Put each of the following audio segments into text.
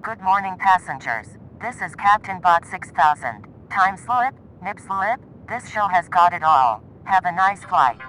Good morning, passengers. This is Captain Bot 6000. Timeslip, Nipslip, this show has got it all. Have a nice flight.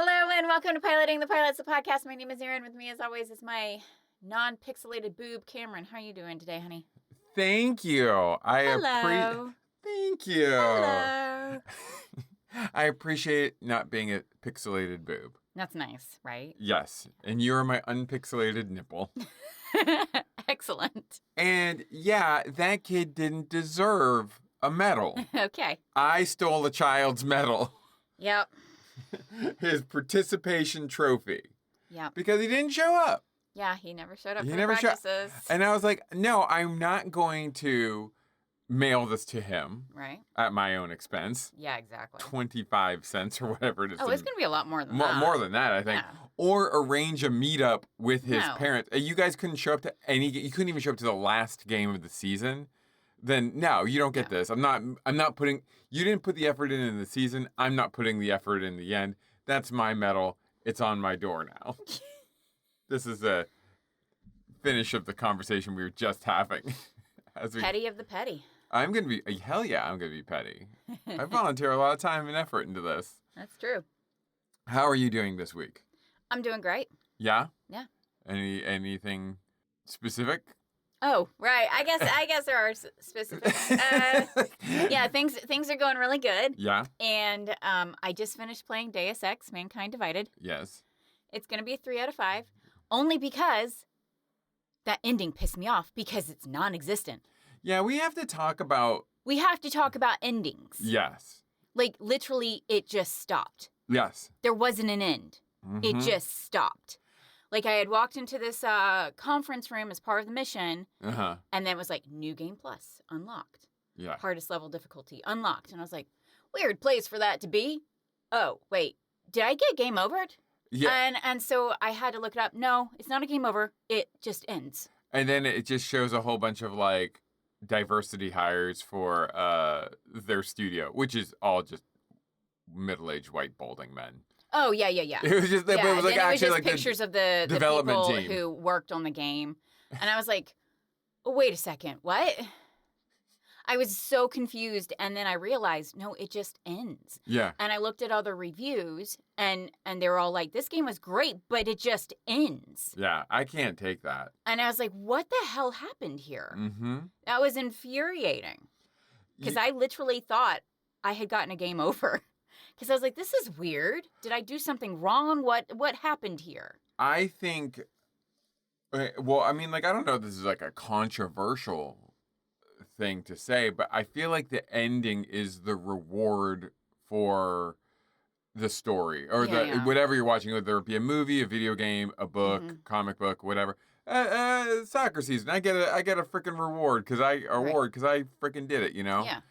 Hello and welcome to Piloting the Pilots, the podcast. My name is Erin. With me, as always, is my non-pixelated boob, Cameron. How are you doing today, honey? Thank you. Hello. Thank you. Hello. I appreciate not being a pixelated boob. That's nice, right? Yes, and you're my unpixelated nipple. Excellent. And yeah, that kid didn't deserve a medal. Okay. I stole a child's medal. Yep. His participation trophy. Yep. Because he didn't show up. Yeah, he never showed up He for never the practices. And I was like, no, I'm not going to mail this to him. Right. At my own expense. Yeah, exactly. 25 cents or whatever it is. Oh, it's going to be a lot more than that. More than that, I think. Yeah. Or arrange a meetup with his No. parents. You guys couldn't show up to you couldn't even show up to the last game of the season. Then no, you don't get this. I'm not putting, you didn't put the effort in the season. I'm not putting the effort in the end. That's my medal. It's on my door now. This is a finish of the conversation we were just having. Petty of the petty. I'm going to be, hell yeah, I'm going to be petty. I volunteer a lot of time and effort into this. That's true. How are you doing this week? I'm doing great. Yeah? Yeah. Anything specific? Oh, right. I guess there are specifics. Yeah, things are going really good. Yeah. And I just finished playing Deus Ex: Mankind Divided. Yes. It's going to be a 3 out of 5, only because that ending pissed me off because it's non-existent. Yeah, we have to talk about. We have to talk about endings. Yes. Like, literally, it just stopped. Yes. There wasn't an end. Mm-hmm. It just stopped. Like, I had walked into this conference room as part of the mission, Uh-huh. and then it was like, new game plus, unlocked. Yeah. Hardest level difficulty, unlocked. And I was like, weird place for that to be. Oh, wait, did I get game overed? Yeah. And so I had to look it up. No, it's not a game over. It just ends. And then it just shows a whole bunch of, like, diversity hires for their studio, which is all just middle-aged white balding men. Oh, yeah. It was just, it was like then actually it was just like pictures of the development people team who worked on the game. And I was like, oh, wait a second, what? I was so confused, and then I realized, no, it just ends. Yeah. And I looked at other reviews, and they were all like, this game was great, but it just ends. Yeah, I can't take that. And I was like, what the hell happened here? Mm-hmm. That was infuriating. Because I literally thought I had gotten a game over. Because I was like, this is weird. Did I do something wrong? What happened here? I think, well, I mean, like, I don't know if this is like a controversial thing to say, but I feel like the ending is the reward for the story or whatever you're watching, whether it be a movie, a video game, a book, comic book, whatever. Soccer season, I get a freaking reward because I freaking did it, you know? Yeah.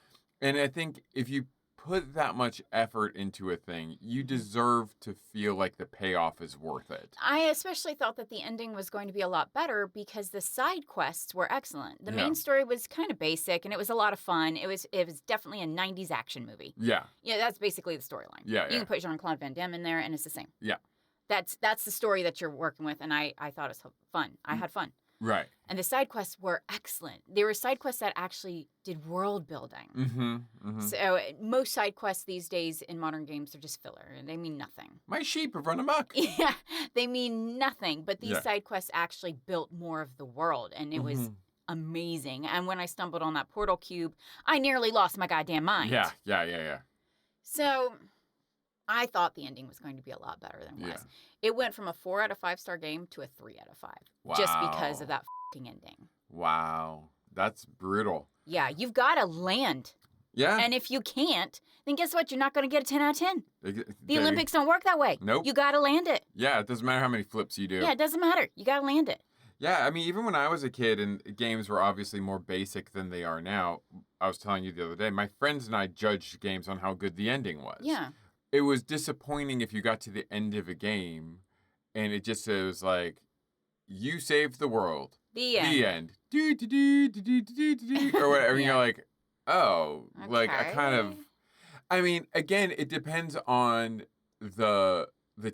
And I think if you put that much effort into a thing, you deserve to feel like the payoff is worth it. I especially thought that the ending was going to be a lot better because the side quests were excellent. The main story was kind of basic and it was a lot of fun. It was definitely a 90s action movie. Yeah. Yeah, that's basically the storyline. Yeah. You can put Jean-Claude Van Damme in there and it's the same. Yeah. That's the story that you're working with, and I thought it was fun. I had fun. Right. And the side quests were excellent. There were side quests that actually did world building. Mm-hmm. Mm-hmm. So most side quests these days in modern games are just filler, and they mean nothing. My sheep have run amok. Yeah, they mean nothing. But these side quests actually built more of the world, and it was amazing. And when I stumbled on that portal cube, I nearly lost my goddamn mind. Yeah. So I thought the ending was going to be a lot better than it was. It went from a 4 out of 5 star game to a 3 out of 5. Wow. Just because of that fucking ending. Wow. That's brutal. Yeah, you've got to land. Yeah. And if you can't, then guess what? You're not going to get a 10 out of 10. The Olympics Olympics don't work that way. Nope. You got to land it. Yeah, it doesn't matter how many flips you do. Yeah, it doesn't matter. You got to land it. Yeah, I mean, even when I was a kid and games were obviously more basic than they are now, I was telling you the other day, my friends and I judged games on how good the ending was. Yeah. it was disappointing if you got to the end of a game and it just was like, you saved the world. The end. The end. Do, do, do, do, do, do, do, do, or whatever. And Yeah. you're like, oh, like I kind of. Okay. I mean, again, it depends on the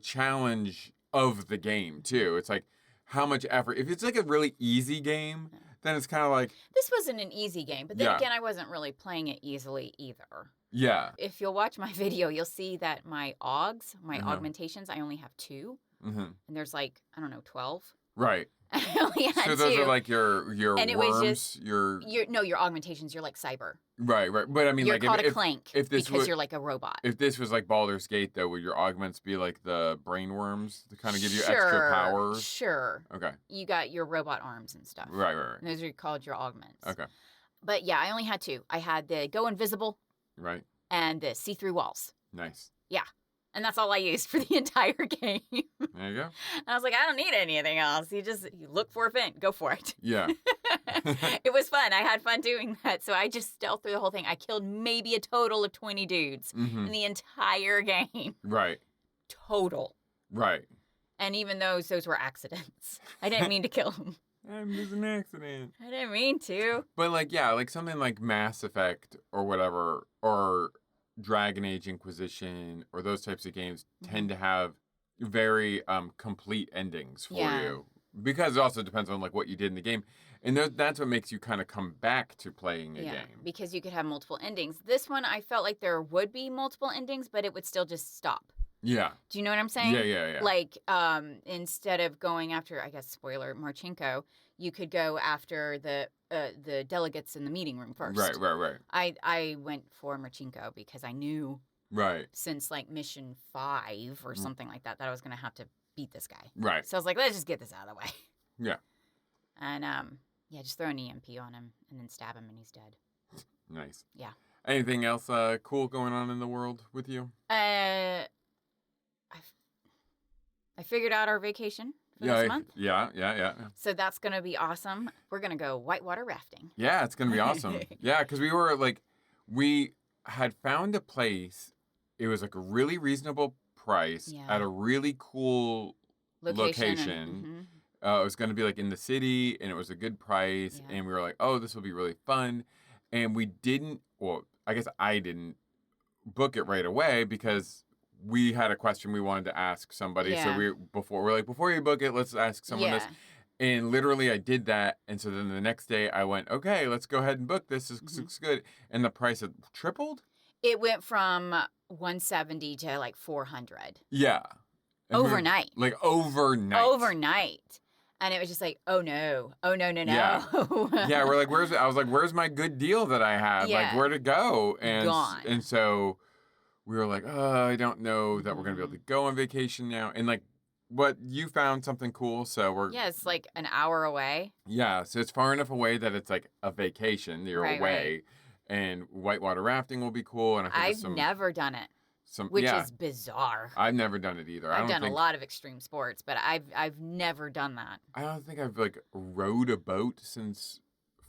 challenge of the game too. It's like how much effort. If it's like a really easy game, then it's kind of like, This wasn't an easy game, but then Yeah. again, I wasn't really playing it easily either. yeah, If you'll watch my video, you'll see that my augs, my Uh-huh. augmentations, I only have 2. hmm And there's like, I don't know, 12. right. I only had So those 2. are like your And it worms, was just- your your augmentations, you're like cyber. right. But I mean, You're like called a if clank if this because was- you're like a robot. if this was like Baldur's Gate, though, would your augments be like the brain worms to kind of give you Sure, extra powers? Sure. Okay. You got your robot arms and stuff. Right. And those are called your augments. Okay. But yeah, I only had 2. I had the go invisible Right. and the see through walls. Nice. And that's all I used for the entire game. There you go. And I was like, I don't need anything else. You look for a vent, go for it. Yeah. It was fun. I had fun doing that. So I just stealthed through the whole thing. I killed maybe a total of 20 dudes hmm in the entire game. Right. Total. Right. And even those were accidents. I didn't mean to kill them. It was an accident. I didn't mean to. But like, yeah, like something like Mass Effect or whatever, or Dragon Age Inquisition, or those types of games tend to have very complete endings for Yeah. you, because it also depends on like what you did in the game, and that's what makes you kind of come back to playing a game. Because you could have multiple endings. This one, I felt like there would be multiple endings, but it would still just stop. Yeah. Do you know what I'm saying? Yeah. Like, instead of going after, I guess, spoiler, Marchenko, you could go after the delegates in the meeting room first. Right. I went for Marchenko because I knew Right. since like mission 5 or something like that I was gonna have to beat this guy. Right. So I was like, let's just get this out of the way. Yeah. And just throw an EMP on him and then stab him and he's dead. Nice. Yeah. Anything else cool going on in the world with you? I figured out our vacation for Yeah. this month. Yeah. So that's gonna be awesome. We're gonna go whitewater rafting. Yeah, it's gonna be awesome. Yeah, because we had found a place. It was like a really reasonable price Yeah. at a really cool location. and- It was gonna be like in the city, and it was a good price. Yeah. And we were like, oh, this will be really fun. And we didn't. Well, I guess I didn't book it right away because we had a question we wanted to ask somebody. Yeah. So before you book it, let's ask someone this. And literally I did that. And so then the next day I went, okay, let's go ahead and book this. This looks good. And the price had tripled? It went from 170 to like 400 Yeah. And we were- overnight. like overnight. Overnight. And it was just like, oh no. Yeah. Yeah, we're like, I was like, where's my good deal that I have? Like, Yeah. where'd it go? And Gone. And so we were like, oh, I don't know that we're gonna be able to go on vacation now. And like, but you found something cool, so we're Yeah, it's like an hour away. Yeah, so it's far enough away that it's like a vacation. You're Right, away, and whitewater rafting will be cool. And I think there's I've never done it, which yeah, is bizarre. I've never done it either. I've done a lot of extreme sports, but I've never done that. I don't think I've like rowed a boat since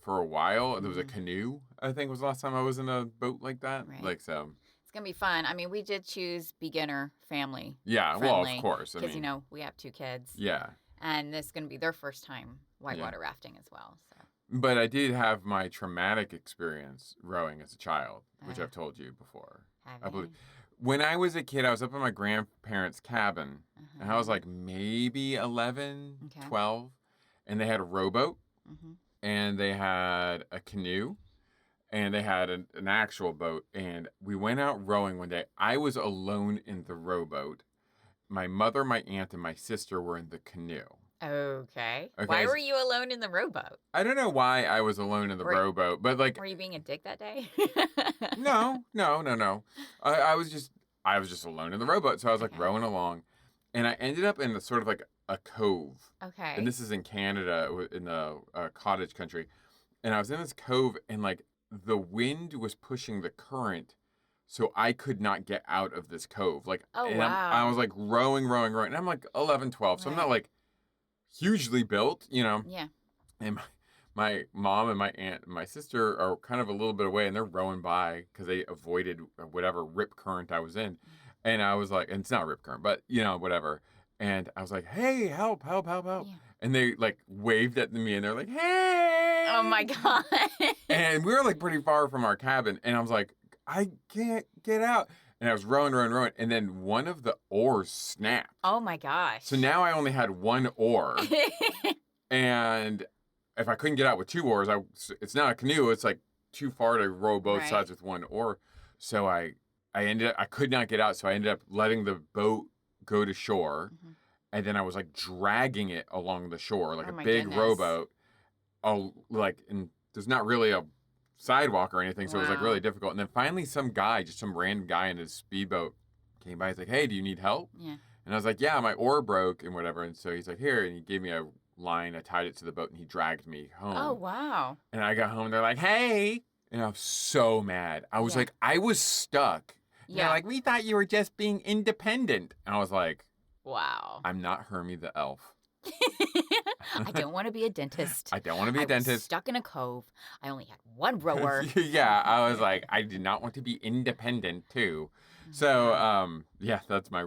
for a while. There was a canoe. I think was the last time I was in a boat like that. Right. Like so. It's gonna be fun. I mean, we did choose beginner family Yeah, well, friendly of course. I because mean, we have 2 kids, yeah. and this is gonna be their first time whitewater rafting as well. So But I did have my traumatic experience rowing as a child, which Ah. I've told you before. have I believe. you? When I was a kid, I was up in my grandparents' cabin, and I was Uh-huh. like maybe 11, Okay. 12, and they had a rowboat, Mhm. and they had a canoe, and they had an actual boat, and we went out rowing one day. I was alone in the rowboat. My mother, my aunt, and my sister were in the canoe. Okay. Okay, Why so- were you alone in the rowboat? I don't know why I was alone in the Were- rowboat, but like, Were you being a dick that day? no. I was just alone in the rowboat, so I was like Okay. rowing along, and I ended up in a sort of like a cove. Okay. And this is in Canada, in the cottage country. And I was in this cove, and like the wind was pushing the current, so I could not get out of this cove. Like, Oh, and wow. I was like rowing. And I'm like 11, 12, so I'm not Right. like hugely built, you know. Yeah. And my mom and my aunt and my sister are kind of a little bit away, and they're rowing by because they avoided whatever rip current I was in. And I was like, and it's not rip current, but whatever. And I was like, hey, help, help, help, help. Yeah. And they like waved at me and they're like, hey. Oh my God. And we were like pretty far from our cabin. And I was like, I can't get out. And I was rowing. And then one of the oars snapped. Oh my gosh. So now I only had one oar. And if I couldn't get out with two oars, it's not a canoe. It's like too far to row both sides with one oar. So I could not get out. So I ended up letting the boat go to shore. Mm-hmm. And then I was like dragging it along the shore, like a big rowboat. And there's not really a sidewalk or anything. So it was like really difficult. And then finally some random guy in his speedboat came by. He's like, hey, do you need help? Yeah. And I was like, yeah, my oar broke and whatever. And so he's like, here. And he gave me a line. I tied it to the boat and he dragged me home. Oh, wow. And I got home. They're like, hey. And I was so mad. I was like, I was stuck. Yeah. They're like, we thought you were just being independent. And I was like, wow. I'm not Hermie the elf. I don't want to be a dentist. I don't want to be a dentist. Was stuck in a cove. I only had one rower. Yeah, I was like, I did not want to be independent too. So, that's my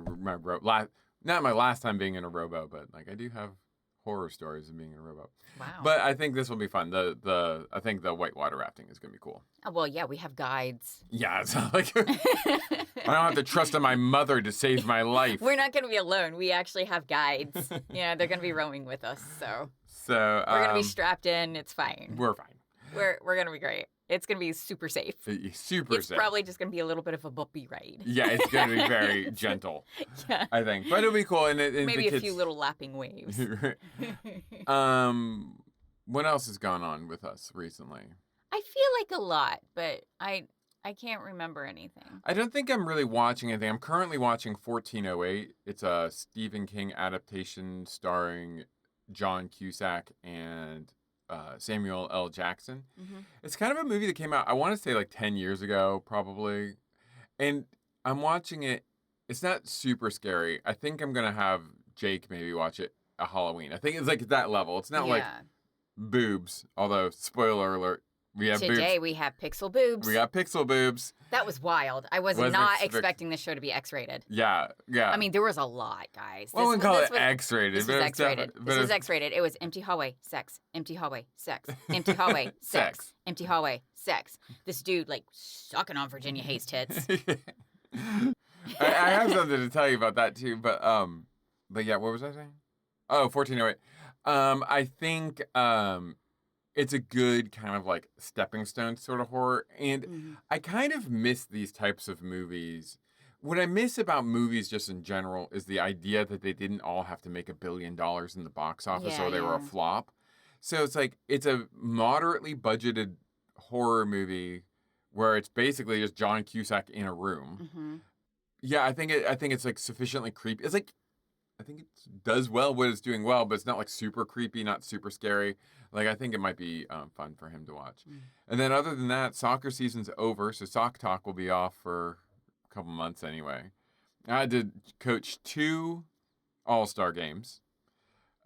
not my last time being in a rowboat, but like I do have horror stories of being in a rowboat. Wow. But I think this will be fun. I think the whitewater rafting is going to be cool. Oh, well, yeah, we have guides. Yeah, it's not like I don't have to trust in my mother to save my life. We're not going to be alone. We actually have guides. Yeah, they're going to be rowing with us, so we're going to be strapped in. It's fine. We're fine. We're going to be great. It's going to be super safe. Super safe. It's probably just going to be a little bit of a bumpy ride. Yeah, it's going to be very gentle. Yeah. I think. But it'll be cool. And maybe a few little lapping waves. What else has gone on with us recently? I feel like a lot, but I can't remember anything. I don't think I'm really watching anything. I'm currently watching 1408. It's a Stephen King adaptation starring John Cusack and Samuel L. Jackson. Mm-hmm. It's kind of a movie that came out, I want to say like 10 years ago, probably. And I'm watching it. It's not super scary. I think I'm going to have Jake maybe watch it at Halloween. I think it's like at that level. It's not like boobs, although, spoiler alert, we have boobs. Today we have pixel boobs. We got pixel boobs. That was wild. I was not expecting this show to be X-rated. Yeah. I mean, there was a lot, guys. Well, I wouldn't call it X-rated. This was X-rated. This was X-rated. It was empty hallway, sex. Empty hallway, sex. Empty hallway, sex. Empty hallway, sex. This dude, like, sucking on Virginia Hayes' tits. I have something to tell you about that, too. But yeah, what was I saying? Oh, 1408. I think it's a good kind of like stepping stone sort of horror. And I kind of miss these types of movies. What I miss about movies just in general is the idea that they didn't all have to make $1 billion in the box office or they were a flop. So it's like, it's a moderately budgeted horror movie where it's basically just John Cusack in a room. Mm-hmm. Yeah, I think it's like sufficiently creepy. It's like, I think it does well what it's doing well, but it's not like super creepy, not super scary. Like, I think it might be fun for him to watch. And then other than that, soccer season's over, so Sock Talk will be off for a couple months anyway. I had to coach 2 All-Star games.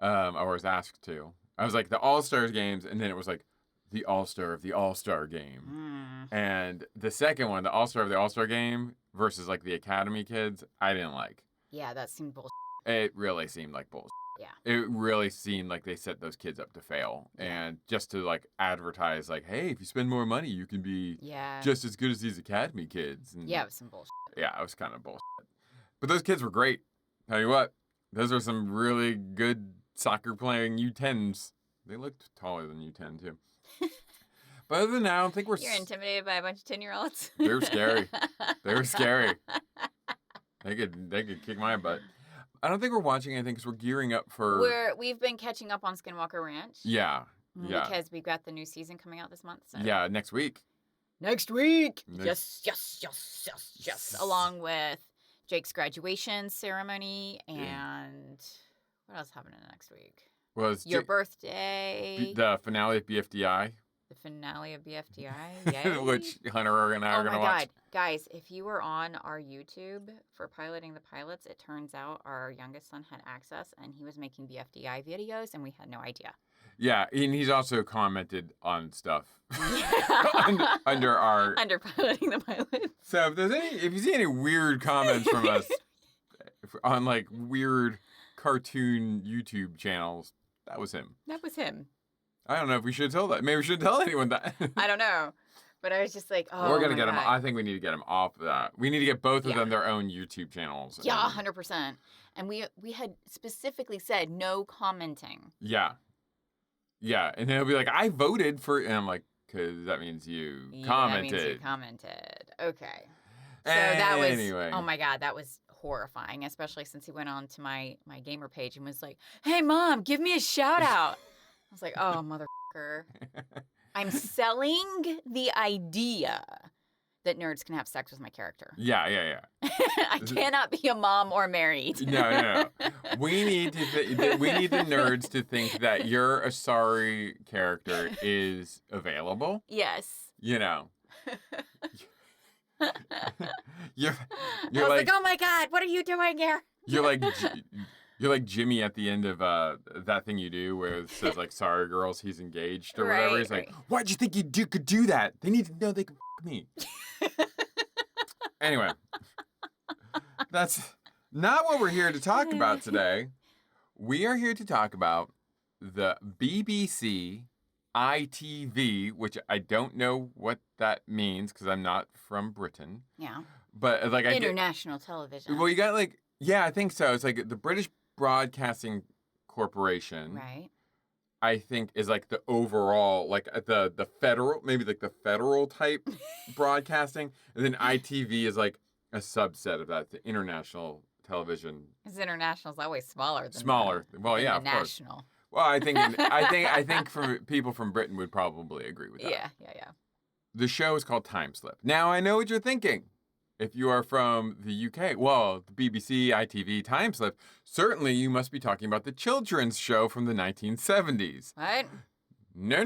I was asked to. I was like, the All-Star games, and then it was like, the All-Star of the All-Star game. And the second one, the All-Star of the All-Star game versus like the Academy kids, I didn't like. Yeah, that seemed bullshit. It really seemed like bullshit. Yeah. It really seemed like they set those kids up to fail. And just to like advertise like, hey, if you spend more money, you can be just as good as these Academy kids. And it was some bullshit. Yeah, it was kind of bullshit. But those kids were great. Tell you what, those are some really good soccer playing U10s. They looked taller than U10 too. But other than that, I don't think You're intimidated by a bunch of 10-year-olds? They were scary. They were scary. They could kick my butt. I don't think we're watching anything because we're gearing up for... We've been catching up on Skinwalker Ranch. Yeah. Because we've got the new season coming out this month. So. Yeah, next week. Yes. Along with Jake's graduation ceremony and... What else happening next week? Your birthday. The finale of BFDI. The finale of BFDI, yay. Which Hunter and I are going to watch. Oh my God. Guys, if you were on our YouTube for Piloting the Pilots, it turns out our youngest son had access and he was making BFDI videos and we had no idea. Yeah, and he's also commented on stuff Yeah. under our. Under piloting the pilot. So if you see any weird comments from us on like weird cartoon YouTube channels, that was him. That was him. I don't know if we should tell that. Maybe we should tell anyone that. I don't know. But I was just like, oh, We're gonna my get him. God. I think we need to get him off of that. We need to get both of Yeah. them their own YouTube channels. Yeah, and- 100%. And we had specifically said no commenting. Yeah. Yeah, and he'll be like, I voted for, and I'm like, because that means you commented. That means you commented. Okay. So that was, Anyway. oh my God, that was horrifying, especially since he went on to my gamer page and was like, hey, Mom, give me a shout out. I was like, oh, motherfucker. I'm selling the idea that nerds can have sex with my character. Yeah. I cannot be a mom or married. No. We need the nerds to think that your Asari character is available. Yes. You know. You're I was like, oh my God, what are you doing here? You're like Jimmy at the end of that thing you do where it says like, sorry girls, he's engaged or whatever. He's like, why'd you think you could do that? They need to know they can f me. Anyway, that's not what we're here to talk about today. We are here to talk about the BBC ITV, which I don't know what that means because I'm not from Britain. Yeah. But like International television. Well, you got like, yeah, I think so. It's like the British Broadcasting Corporation. Right. I think is like the overall, like the federal, maybe like the federal type broadcasting. And then ITV is like a subset of that, the international television. Because international is always smaller than Smaller. Well, than yeah, the of course. national. Well, I think for people from Britain would probably agree with that. Yeah. The show is called Timeslip. Now, I know what you're thinking. If you are from the UK, well, the BBC, ITV, Timeslip, certainly you must be talking about the children's show from the 1970s. What? No.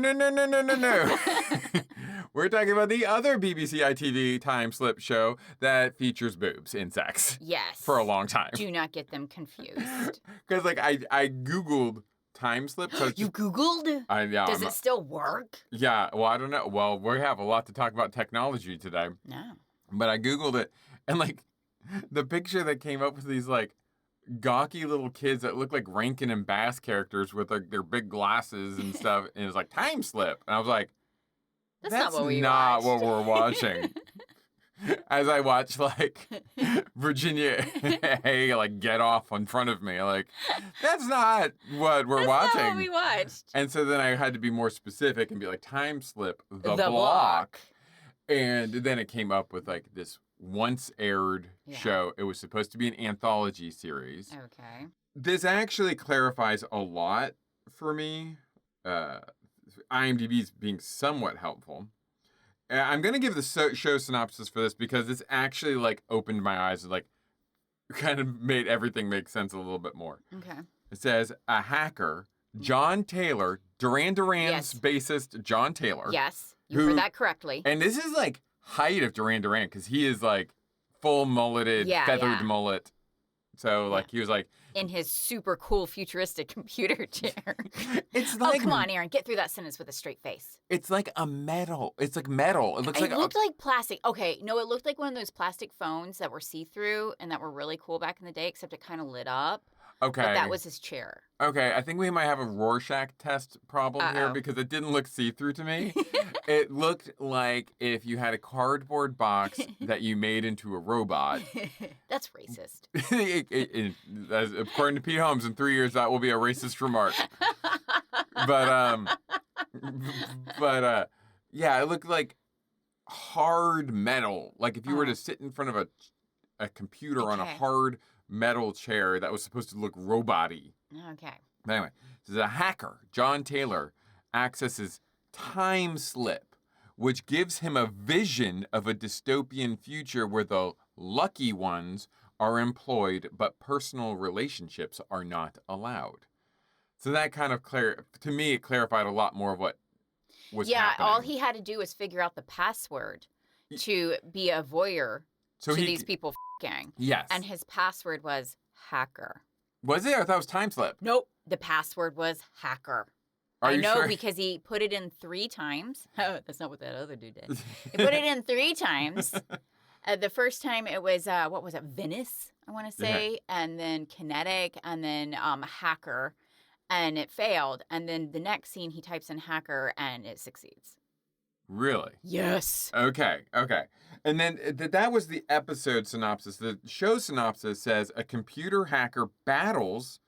We're talking about the other BBC, ITV, Timeslip show that features boobs and sex. Yes. For a long time. Do not get them confused. Because, like, I Googled Timeslip. So You Googled? Does it still work? Yeah, well, I don't know. Well, we have a lot to talk about technology today. No. But I Googled it, and, like, the picture that came up with these, like, gawky little kids that look like Rankin and Bass characters with, like, their big glasses and stuff, and it was like, Timeslip. And I was like, That's not what we not watched. what we're watching. As I watch, like, Virginia Hay, like, get off in front of me. Like, that's not what we're watching. That's not what we watched. And so then I had to be more specific and be like, Timeslip, the block. block. And then it came up with, like, this once aired show. It was supposed to be an anthology series. Okay. This actually clarifies a lot for me. IMDb's being somewhat helpful. I'm going to give the show synopsis for this because it's actually, like, opened my eyes and, like, kind of made everything make sense a little bit more. Okay. It says, a hacker, John Taylor, Duran Duran's bassist, John Taylor. Yes. You heard that correctly. And this is, like, height of Duran Duran because he is, like, full mulleted, feathered mullet. So, like, he was, like... In his super cool futuristic computer chair. It's like... Oh, come on, Erin. Get through that sentence with a straight face. It's like a metal. It's like metal. It looks like... It looked like plastic. Okay, no, it looked like one of those plastic phones that were see-through and that were really cool back in the day, except it kind of lit up. Okay. But that was his chair. Okay, I think we might have a Rorschach test problem here because it didn't look see-through to me. It looked like if you had a cardboard box that you made into a robot. That's racist. According to Pete Holmes, in 3 years, that will be a racist remark. But yeah, it looked like hard metal. Like if you were to sit in front of a computer on a hard metal chair that was supposed to look robot-y. Okay. But anyway, this is a hacker, John Taylor, accesses Timeslip, which gives him a vision of a dystopian future where the lucky ones are employed, but personal relationships are not allowed. So that kind of to me, it clarified a lot more of what was happening. All he had to do was figure out the password to be a voyeur to these people f***ing. Yes. And his password was hacker. Was it? I thought it was Timeslip. Nope. The password was hacker. Are I you know sure? because he put it in 3 times. Oh, that's not what that other dude did. He put it in 3 times. The first time it was, what was it, Venice, I want to say, and then Kinetic, and then Hacker, and it failed. And then the next scene, he types in Hacker, and it succeeds. Really? Yes. Okay. And then that was the episode synopsis. The show synopsis says a computer hacker battles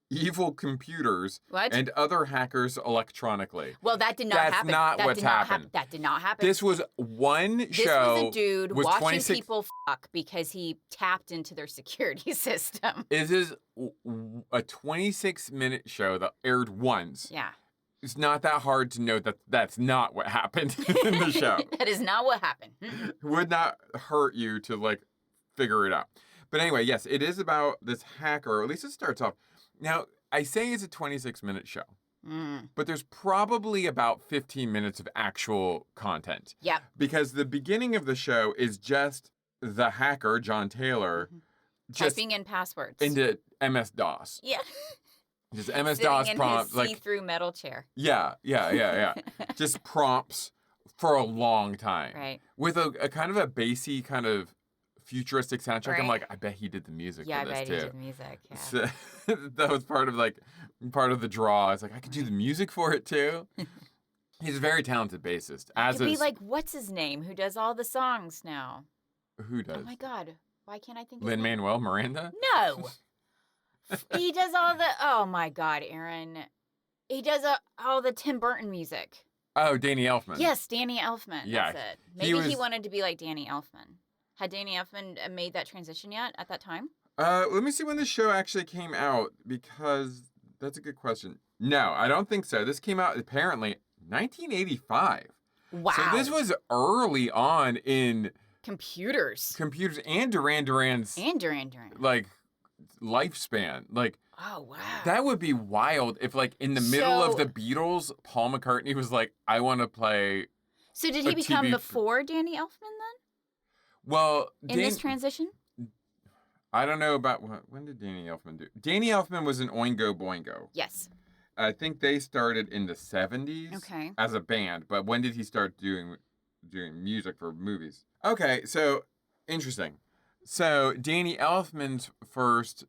evil computers What? and other hackers electronically. Well, that did not That's happen. not what's happened. That did not happen. This was one This show. was a dude was watching 26 people fuck because he tapped into their security system. This is a 26-minute show that aired once. Yeah. It's not that hard to know that that's not what happened in the show. That is not what happened. It would not hurt you to like figure it out. But anyway, yes, it is about this hacker, or at least it starts off. Now, I say it's a 26-minute show, but there's probably about 15 minutes of actual content. Yep. Because the beginning of the show is just the hacker, John Taylor, just typing in passwords into MS-DOS. Yeah. Just MS-DOS prompts. Sitting in his see-through metal chair. Yeah. Just prompts for a long time. Right. With a kind of a bassy kind of futuristic soundtrack. Right. I'm like, I bet he did the music Yeah, for this I bet too. he did the music. Yeah. So, that was part of the draw. I was like, I could do the music for it too. He's a very talented bassist. It could be like, what's his name? Who does all the songs now? Who does? Oh my God. Why can't I think of his name? Lin-Manuel Miranda? No. He does all the, oh my God, Aaron. He does all the Tim Burton music. Oh, Danny Elfman. Yes, Danny Elfman. Yeah, That's it. Maybe he wanted to be like Danny Elfman. Had Danny Elfman made that transition yet at that time? Let me see when this show actually came out, because that's a good question. No, I don't think so. This came out apparently 1985. Wow. So this was early on in computers and Duran Duran's like lifespan. Like, oh wow, that would be wild if like in the middle of the Beatles, Paul McCartney was like, I want to play. So did he become before Danny Elfman then? Well, in this transition? I don't know about when did Danny Elfman do? Danny Elfman was in Oingo Boingo. Yes. I think they started in the 70s as a band, but when did he start doing music for movies? Okay, so interesting. So Danny Elfman's first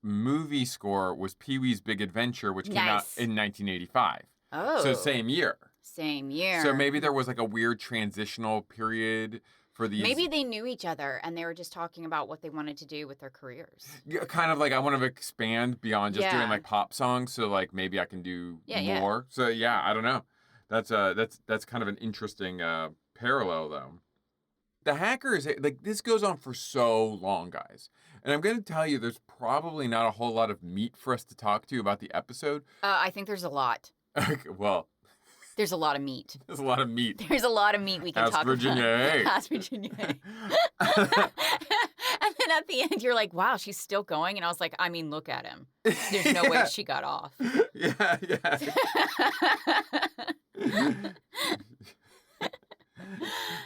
movie score was Pee-wee's Big Adventure, which came out in 1985. Oh. So same year. Same year. So maybe there was like a weird transitional period for these. Maybe they knew each other and they were just talking about what they wanted to do with their careers. Yeah, kind of like I want to expand beyond just doing like pop songs, so like maybe I can do more. So yeah, I don't know. That's kind of an interesting parallel though. The hackers, like, this goes on for so long, guys. And I'm going to tell you, there's probably not a whole lot of meat for us to talk to about the episode. I think there's a lot. Well, there's a lot of meat. There's a lot of meat. There's a lot of meat we can talk Virginia about. Ask Virginia A. And then at the end, you're like, wow, she's still going. And I was like, I mean, look at him. There's no way she got off. Yeah.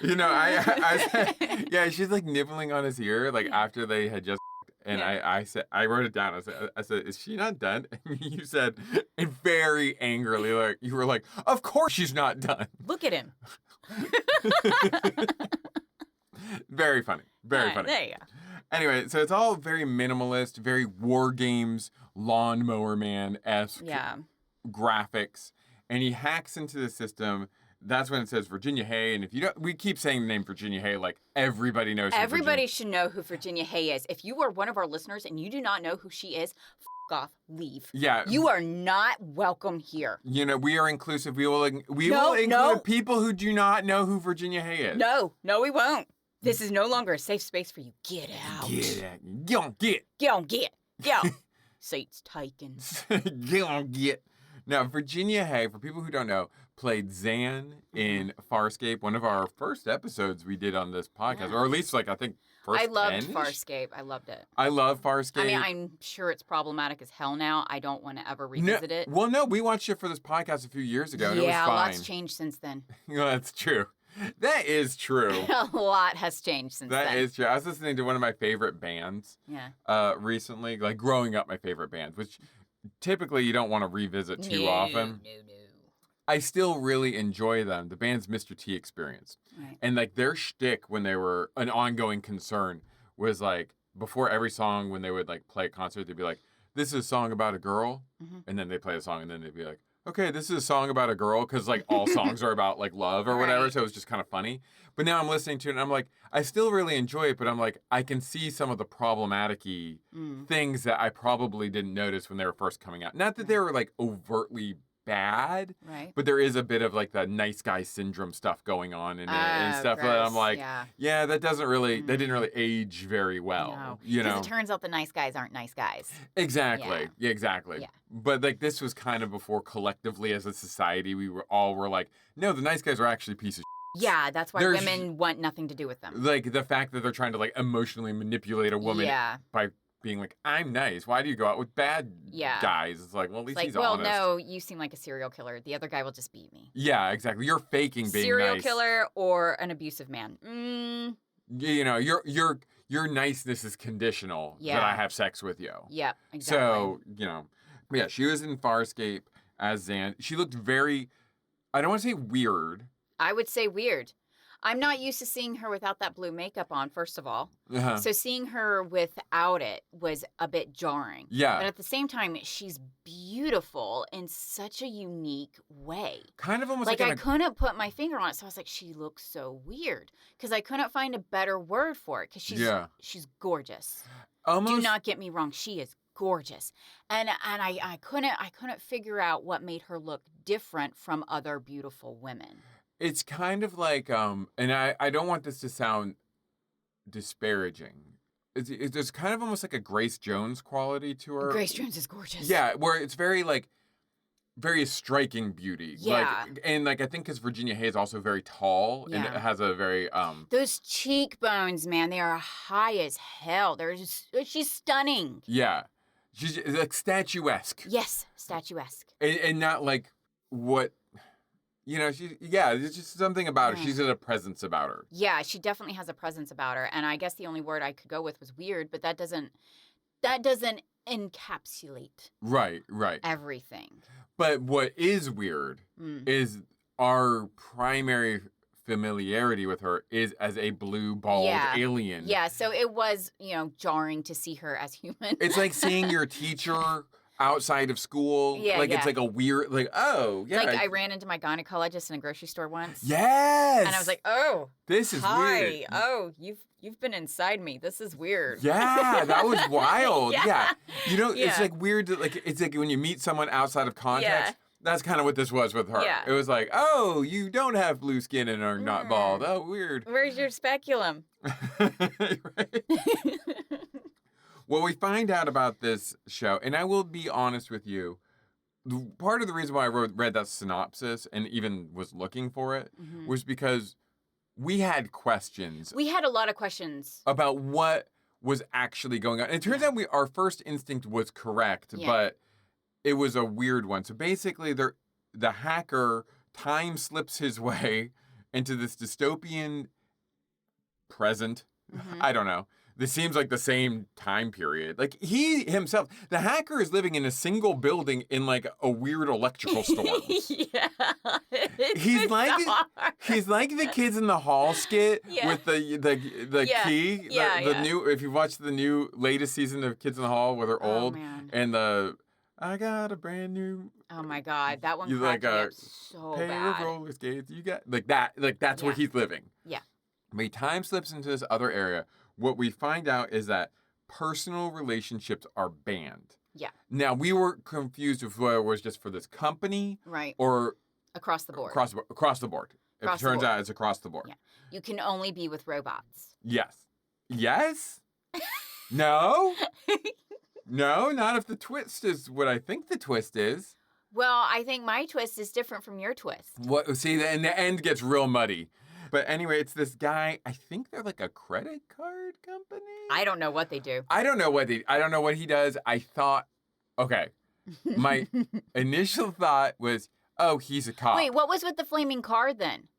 You know, I she's like nibbling on his ear, like after they had just, and I said, I wrote it down. I said, is she not done? And you said, and very angrily, like you were like, of course she's not done. Look at him. Very funny. Very funny. There you go. Anyway, so it's all very minimalist, very War Games, Lawnmower Man-esque graphics, and he hacks into the system. That's when it says Virginia Hay, and if you don't, we keep saying the name Virginia Hay like everybody knows. Everybody should know who Virginia Hay is. If you are one of our listeners and you do not know who she is, off, leave. Yeah, you are not welcome here. You know, we are inclusive. We will include people who do not know who Virginia Hay is. No, we won't. This is no longer a safe space for you. Get out. Get out. Get on, get. Get on, get. Get on. Seats taken. Get on, get. Now, Virginia Hay, for people who don't know, played Zan in Farscape, one of our first episodes we did on this podcast, or at least, like, I think, first I loved 10-ish? Farscape. I loved it. I love Farscape. I mean, I'm sure it's problematic as hell now. I don't want to ever revisit it. Well, no, we watched it for this podcast a few years ago, and it was fine. Yeah, lots changed since then. Well, that's true. That is true. A lot has changed since then. That is true. I was listening to one of my favorite bands recently, like growing up my favorite bands, which typically you don't want to revisit too often. No. I still really enjoy them. The band's Mr. T Experience. Right. And like their shtick when they were an ongoing concern was like before every song when they would like play a concert, they'd be like, this is a song about a girl. Mhm. And then they play a song and then they'd be like, okay, this is a song about a girl because like all songs are about like love or whatever. Right. So it was just kind of funny. But now I'm listening to it and I'm like, I still really enjoy it, but I'm like, I can see some of the problematic-y things that I probably didn't notice when they were first coming out. Not that they were like overtly bad, Right. but there is a bit of like the nice guy syndrome stuff going on in it and stuff that I'm Gross. like, yeah, that doesn't really, that didn't Mm. really age very well. No. You know, Because it turns out the nice guys aren't nice guys. exactly, yeah, exactly. Yeah. But like this was kind of before collectively as a society we were like, no, the nice guys are actually pieces of Yeah, that's why There's- women want nothing to do with them. like the fact that they're trying to like emotionally manipulate a woman Yeah. by being like, I'm nice. Why do you go out with bad Yeah. guys? It's like, well, at It's least like, he's well, honest. no, you seem like a serial killer. The other guy will just beat me. Yeah, exactly. You're faking being Serial nice. killer or an abusive man. You know, your niceness is conditional that Yeah. I have sex with you. Yep, exactly. So, you know, yeah, she was in Farscape as Xan. She looked very, I don't want to say weird. I would say weird. I'm not used to seeing her without that blue makeup on, first of all. Uh-huh. So seeing her without it was a bit jarring. Yeah. But at the same time, she's beautiful in such a unique way. Kind of almost Like like I an, couldn't put my finger on it, so I was like, she looks so weird because I couldn't find a better word for it because she's gorgeous. almost, Do not get me wrong, she is gorgeous, and I couldn't figure out what made her look different from other beautiful women. it's kind of like, and I don't want this to sound disparaging. There's kind of almost like a Grace Jones quality to her. Grace Jones is gorgeous. Yeah, where it's very like very striking beauty. Yeah. Like, and like I think because Virginia Hay is also very tall and Yeah. it has a very Those cheekbones, man, they are high as hell. She's stunning. yeah, she's like statuesque. Yes, statuesque. And not like what you know. there's just something about her. Yeah. She's got a presence about her. Yeah, she definitely has a presence about her, and I guess the only word I could go with was weird, but that doesn't encapsulate Right. everything. But what is weird Mm. is our primary familiarity with her is as a blue bald Yeah. alien. Yeah, so it was, jarring to see her as human. It's like seeing your teacher outside of school. Yeah, like yeah. it's like a weird, like, oh, yeah. Like I ran into my gynecologist in a grocery store once. Yes. And I was like, "Oh, this is hi. weird. Oh, you've been inside me. This is weird." Yeah, that was wild. Yeah. You know, it's Yeah. like weird that like it's like when you meet someone outside of context. Yeah. That's kind of what this was with her. Yeah. It was like, oh, you don't have blue skin and are not bald. Oh, weird. Where's your speculum? Right? Well, we find out about this show, and I will be honest with you. Part of the reason why I read that synopsis and even was looking for it Mhm. was because we had questions We had a lot of questions. about what was actually going on. And it turns out our first instinct was correct, Yeah. but it was a weird one. So basically, the hacker time slips his way into this dystopian present. Mhm. I don't know. This seems like the same time period. Like he himself, the hacker is living in a single building in like a weird electrical storm. Yeah. It's He's like bizarre. He's like the Kids in the Hall skit Yeah. with the Yeah. key. Yeah, the yeah. new, if you watch the new latest season of Kids in the Hall where they're Oh, old man. and I got a brand new Oh my god, that one You cracked like me a up so pair of bad. roller skates. You got like that. Like that's where Yeah. he's living. Yeah. But he time slips into this other area. What we find out is that personal relationships are banned. Yeah. Now we were confused if whether it was just for this company Right. or Across the board. across the board. Across It the turns board. out it's across the board. Yeah. You can only be with robots. Yes. Yes? No? No, not if the twist is what I think the twist is. Well, I think my twist is different from your twist. What? See, and the end gets real muddy. But anyway, it's this guy. I think they're like a credit card company. I don't know what they do. I don't know what he does. I thought, okay, my initial thought was, oh, he's a cop. Wait, what was with the flaming car then?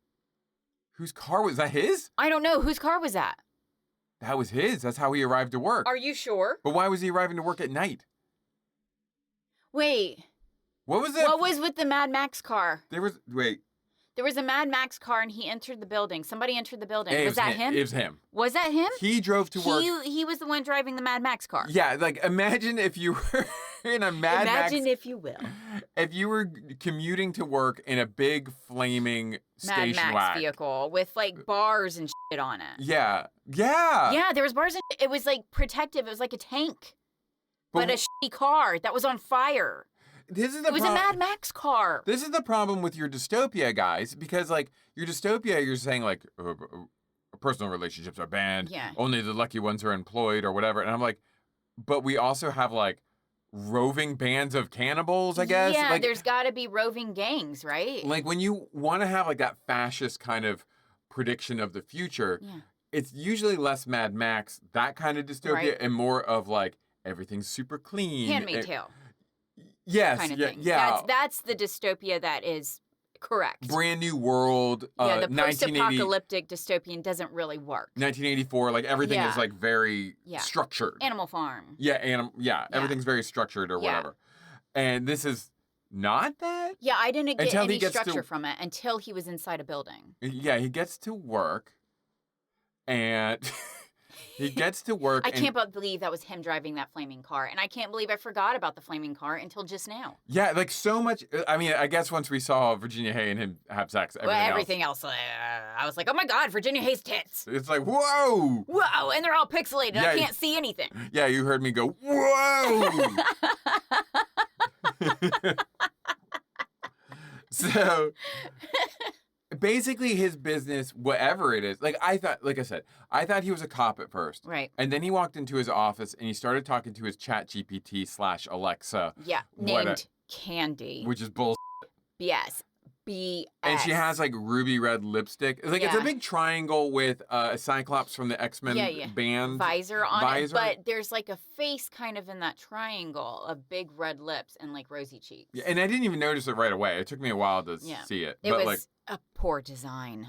Whose car was that? His? I don't know. Whose car was that? That was his. That's how he arrived to work. Are you sure? But why was he arriving to work at night? Wait. What was that? What was with the Mad Max car? There was There was a Mad Max car, and he entered the building. Somebody entered the building. It Was that him? It was him. Was that him? He drove to work. He was the one driving the Mad Max car. Yeah, like imagine if you were in a Mad Max. Imagine if you will. If you were commuting to work in a big flaming Mad station Max wagon. vehicle with like bars and shit on it. Yeah. Yeah, there was bars and it was like protective. It was like a tank. But a shitty car that was on fire. This is the It was a Mad Max car. This is the problem with your dystopia, guys, because like your dystopia, you're saying like personal relationships are banned. Yeah. Only the lucky ones are employed or whatever. And I'm like, but we also have like roving bands of cannibals, I guess. Yeah, like, there's got to be roving gangs, right? Like when you want to have like that fascist kind of prediction of the future, it's usually less Mad Max, that kind of dystopia, and more of like everything's super clean. Handmaid's Tale. Yes, kind of thing. yeah. That's the dystopia that is correct. Brand new world. Yeah, the post-apocalyptic dystopian doesn't really work. 1984, like everything is like very structured. Animal Farm. Yeah, everything's very structured or whatever. And this is not that. Yeah, I didn't get any structure to, from it until he was inside a building. Yeah, he gets to work, and he gets to work. I can't believe that was him driving that flaming car, and I can't believe I forgot about the flaming car until just now. Yeah, like so much. I mean, I guess once we saw Virginia Hay and him have sex, everything else I was like, oh my God, Virginia Hay's tits. It's like, whoa. Whoa, and they're all pixelated. Yeah, I can't see anything. Yeah, you heard me go, whoa. So basically his business, whatever it is, like I thought he was a cop at first. Right. And then he walked into his office and he started talking to his chat GPT / Alexa. Yeah, named Candy. Which is bullshit. Yes. BS. And she has like ruby red lipstick. Like it's a big triangle with a Cyclops from the X-Men band. Visor on it. But there's like a face kind of in that triangle of big red lips and like rosy cheeks. Yeah, and I didn't even notice it right away. It took me a while to see it. It but was like, a poor design.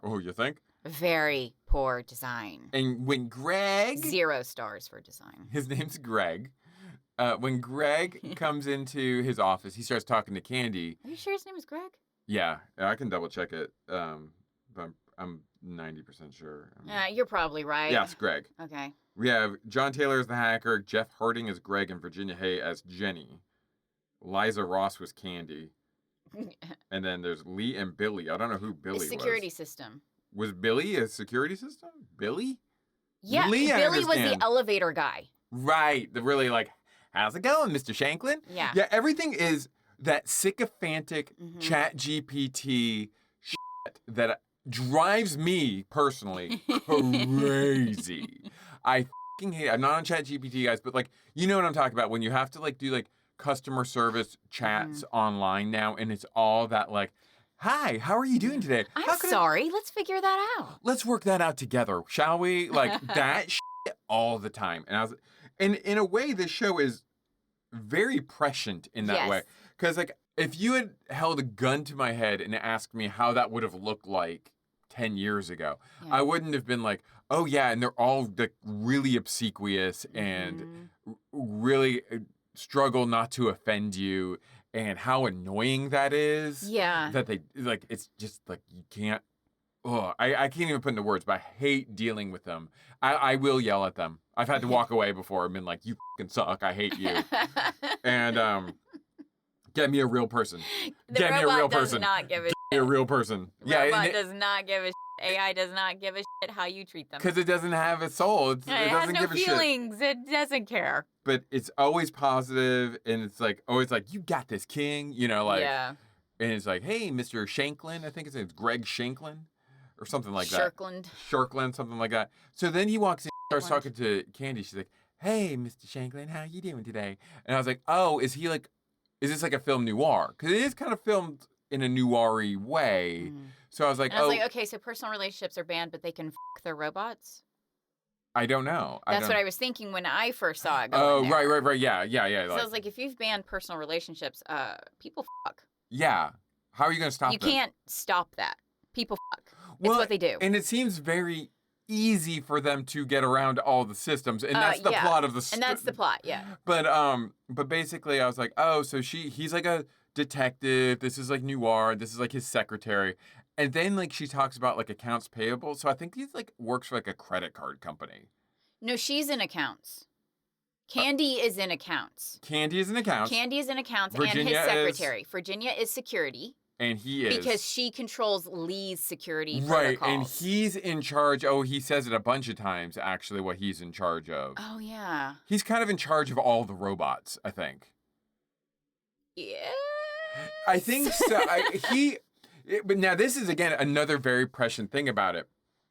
Oh, you think? Very poor design. And when Greg... 0 stars for design. His name's Greg. When Greg comes into his office, he starts talking to Candy. Are you sure his name is Greg? Yeah, I can double check it. But I'm 90% sure. You're probably right. Yes, Greg. Okay. We have John Taylor as the hacker, Jeff Harding as Greg, and Virginia Hay as Jenny. Liza Ross was Candy. And then there's Lee and Billy. I don't know who Billy was. Security system. Was Billy a security system? Billy? Yeah, Billy was the elevator guy. Right. The really like, how's it going, Mr. Shanklin? Yeah. Yeah, everything is that sycophantic chat GPT shit that drives me personally crazy. I fucking hate it. I'm not on chat GPT, guys, but like, you know what I'm talking about when you have to like do like customer service chats online now, and it's all that like, hi, how are you doing today? I'm sorry. Let's figure that out. Let's work that out together, shall we? Like that shit all the time. And in a way, this show is very prescient in that way. Because like, if you had held a gun to my head and asked me how that would have looked like 10 years ago, I wouldn't have been like, oh yeah, and they're all like really obsequious and really struggle not to offend you, and how annoying that is. Yeah. That they like, it's just like you can't. Oh, I can't even put into words, but I hate dealing with them. I will yell at them. I've had to walk away before and been like, you fucking suck. I hate you. And get me a real person. Get me a real person. Not give a Get me a real person. Robot does not give a shit. AI does not give a shit how you treat them. Because it doesn't have a soul. It doesn't give a shit. It has no feelings. It doesn't care. But it's always positive, and it's like always like, you got this, king. You know, like. Yeah. And it's like, hey, Mr. Shanklin. I think his name's Greg Shanklin. Or something like that. Shirkland, something like that. So then he walks in and starts talking to Candy. She's like, hey, Mr. Shanklin, how you doing today? And I was like, oh, is this like a film noir? Because it is kind of filmed in a noir-y way. So I was like, okay, so personal relationships are banned, but they can f their robots? I don't know. That's what I was thinking when I first saw it. Right. Yeah. So I was like, if you've banned personal relationships, people fuck. Yeah. How are you going to stop that? You can't stop that. People fuck. It's what they do. And it seems very easy for them to get around all the systems, and that's the plot of the and that's the plot, yeah. But basically I was like, oh, so he's like a detective, this is like noir, this is like his secretary. And then like she talks about like accounts payable. So I think he's like works for like a credit card company. No, she's in accounts. Candy is in accounts. Candy is in accounts. Candy is in accounts, Virginia and his secretary. Virginia is security. And he is. Because she controls Lee's security right, protocols. and he's in charge. Oh, he says it a bunch of times, actually, what he's in charge of. Oh, yeah. He's kind of in charge of all the robots, I think. Yeah. I think so. But now this is, again, another very prescient thing about it,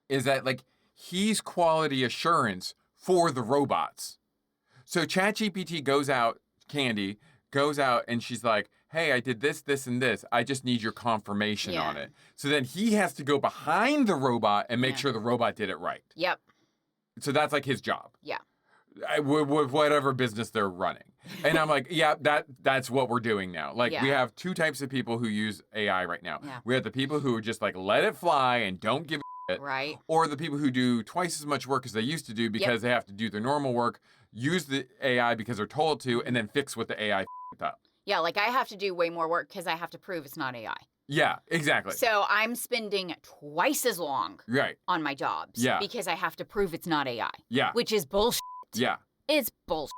is that, like, he's quality assurance for the robots. So ChatGPT goes out, Candy goes out, and she's like, hey, I did this, this, and this. I just need your confirmation on it. So then he has to go behind the robot and make sure the robot did it right. Yep. So that's like his job. Yeah. With whatever business they're running. And I'm like, yeah, that's what we're doing now. Like, we have two types of people who use AI right now. Yeah. We have the people who just like let it fly and don't give a shit. Right. Or the people who do twice as much work as they used to do because they have to do their normal work, use the AI because they're told to, and then fix what the AI f***ed up. Yeah, like I have to do way more work because I have to prove it's not AI. Yeah, exactly. So I'm spending twice as long on my jobs because I have to prove it's not AI. Yeah. Which is bullshit. Yeah. It's bullshit.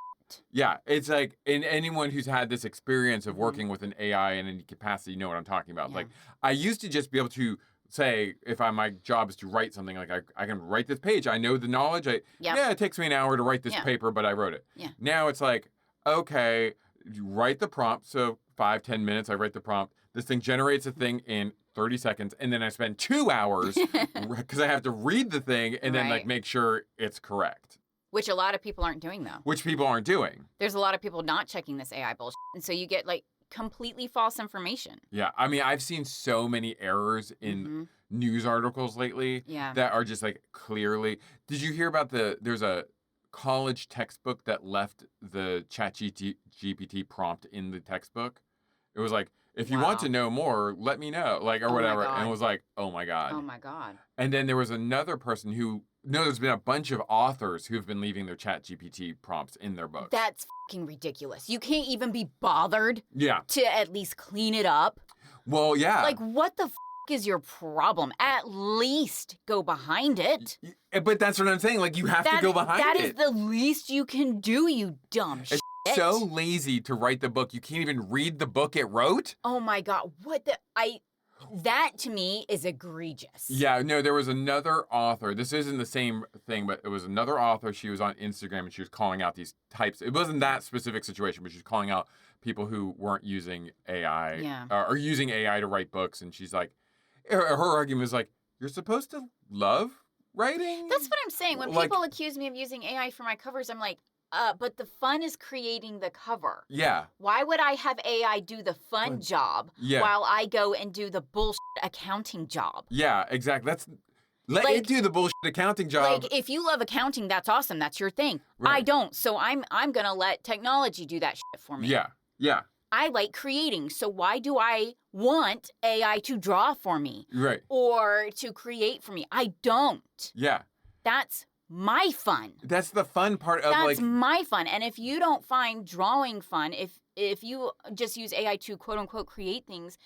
Yeah, it's like, and anyone who's had this experience of working with an AI in any capacity, you know what I'm talking about. Yeah. Like, I used to just be able to say, if my job is to write something, like I can write this page. I know the knowledge. Yeah, it takes me an hour to write this paper, but I wrote it. Yeah. Now it's like, okay, you write the prompt. So 5-10 minutes, I write the prompt. This thing generates a thing in 30 seconds, and then I spend 2 hours because I have to read the thing and then like make sure it's correct. Which a lot of people aren't doing, though. Which people aren't doing. There's a lot of people not checking this AI bullshit. And so you get, like, completely false information. Yeah. I mean, I've seen so many errors in news articles lately that are just, like, clearly... Did you hear about there's a college textbook that left the ChatGPT prompt in the textbook? It was like, if you want to know more, let me know, like, or whatever. And it was like, oh, my God. Oh, my God. And then there was another person who... No, there's been a bunch of authors who have been leaving their ChatGPT prompts in their books. That's fucking ridiculous. You can't even be bothered to at least clean it up. Well, yeah. Like, what the is your problem? At least go behind it. But that's what I'm saying. Like, you have to go behind it. That is the least you can do, you dumb shit. It's so lazy to write the book. You can't even read the book it wrote. Oh, my God. What the... That, to me, is egregious. Yeah, no, there was another author. This isn't the same thing, but it was another author. She was on Instagram, and she was calling out these types. It wasn't that specific situation, but she was calling out people who weren't using AI or using AI to write books. And she's like, her argument is like, you're supposed to love writing? That's what I'm saying. When people accuse me of using AI for my covers, I'm like, but the fun is creating the cover. Yeah. Why would I have AI do the fun job while I go and do the bullshit accounting job? Yeah, exactly. Let it do the bullshit accounting job. Like, if you love accounting, that's awesome. That's your thing. Right. I don't. So I'm going to let technology do that shit for me. Yeah. Yeah. I like creating. So why do I want AI to draw for me? Right. Or to create for me? I don't. Yeah. That's my fun. That's the fun part of That's my fun. And if you don't find drawing fun, if you just use AI to quote unquote create things,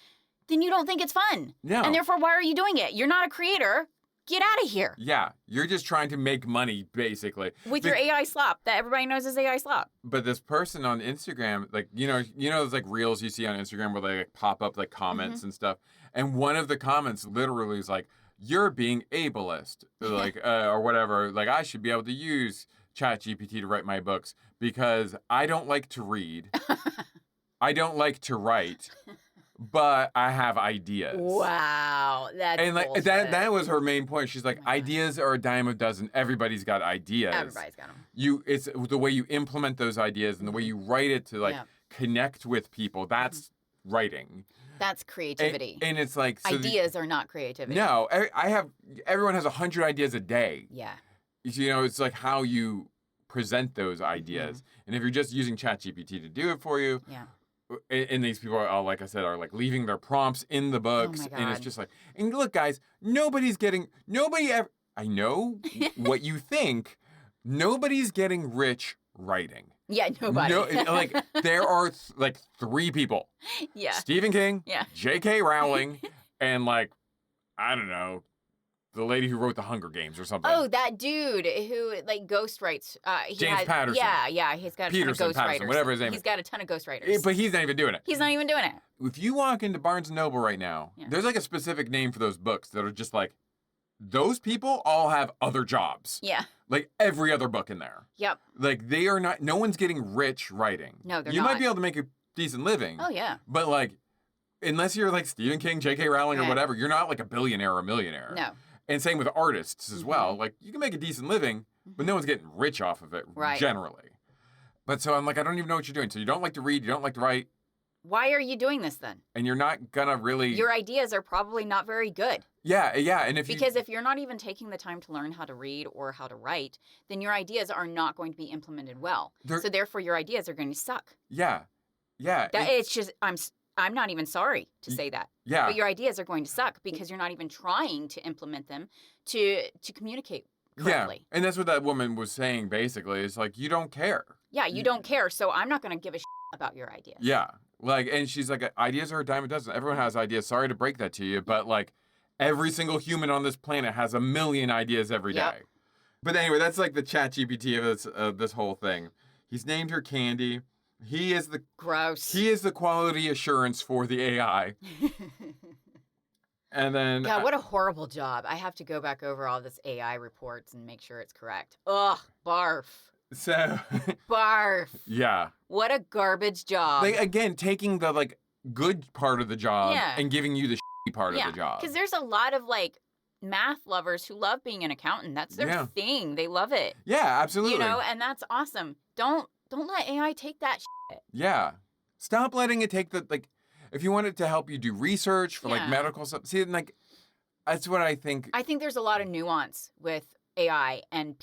then you don't think it's fun. No. And therefore, why are you doing it? You're not a creator. Get out of here. Yeah. You're just trying to make money, basically. With your AI slop that everybody knows is AI slop. But this person on Instagram, like, you know those like reels you see on Instagram where they like, pop up like comments and stuff. And one of the comments literally is like, you're being ableist, like, or whatever. Like, I should be able to use ChatGPT to write my books because I don't like to read. I don't like to write, but I have ideas. Wow, that's and like bullshit. that was her main point. She's like, ideas are a dime a dozen. Everybody's got ideas. Everybody's got them. It's the way you implement those ideas and the way you write it to like connect with people. That's writing. That's creativity. And it's like... So ideas are not creativity. No. Everyone has 100 ideas a day. Yeah. You know, it's like how you present those ideas. And if you're just using ChatGPT to do it for you... Yeah. And these people are, like I said, are like leaving their prompts in the books. Oh my God. And it's just like... And look, guys, I know what you think. Nobody's getting rich writing. Yeah, nobody. No, like there are like 3 people. Yeah. Stephen King, Yeah. J.K. Rowling, and like, I don't know, the lady who wrote The Hunger Games or something. Oh, that dude who like ghostwrites. James Patterson. Yeah, he's got a Peterson, ton of ghostwriters. Patterson, whatever his name He's is. got a ton of ghostwriters. But he's not even doing it. He's not even doing it. If you walk into Barnes & Noble right now, Yeah. there's like a specific name for those books that are just like, those people all have other jobs. Yeah. Like every other book in there. Yep. Like they are not, no one's getting rich writing. No, they're You not. might be able to make a decent living. Oh yeah. But like, unless you're like Stephen King, J.K. Rowling, or Yeah. whatever, you're not like a billionaire or a millionaire. No. And same with artists as well. Mhm. Like you can make a decent living, but no one's getting rich off of it Right. generally. But so I'm like, I don't even know what you're doing. So you don't like to read, you don't like to write, Why are you doing this then? and you're not gonna really. Your ideas are probably not very good. Yeah. And Because if you're not even taking the time to learn how to read or how to write, then your ideas are not going to be implemented well. They're- So therefore, your ideas are going to suck. Yeah. It's just I'm not even sorry to say that. Yeah. But your ideas are going to suck because you're not even trying to implement them to communicate correctly. And that's what that woman was saying basically. It's like, you don't care. Yeah, you don't care, so I'm not going to give a shit about your ideas. Yeah. Like, and she's like, ideas are a dime a dozen. Everyone has ideas. Sorry to break that to you, but like every single human on this planet has a million ideas every day. Yep. But anyway, that's like the chat GPT of this whole thing. He's named her Candy. He is the Gross. quality assurance for the AI. And then God, what a horrible job. I have to go back over all this AI reports and make sure it's correct. Ugh, barf. so Barf. yeah. What a garbage job. Like again, taking the like good part of the job Yeah. and giving you the shitty part of the job. Because there's a lot of like math lovers who love being an accountant. That's their Yeah. thing. They love it. Yeah, absolutely. You know, and that's awesome. Don't let AI take that shit. Yeah. Stop letting it take the like if you want it to help you do research for like Yeah. medical stuff. See, and like that's what I think I think there's a lot of nuance with AI, and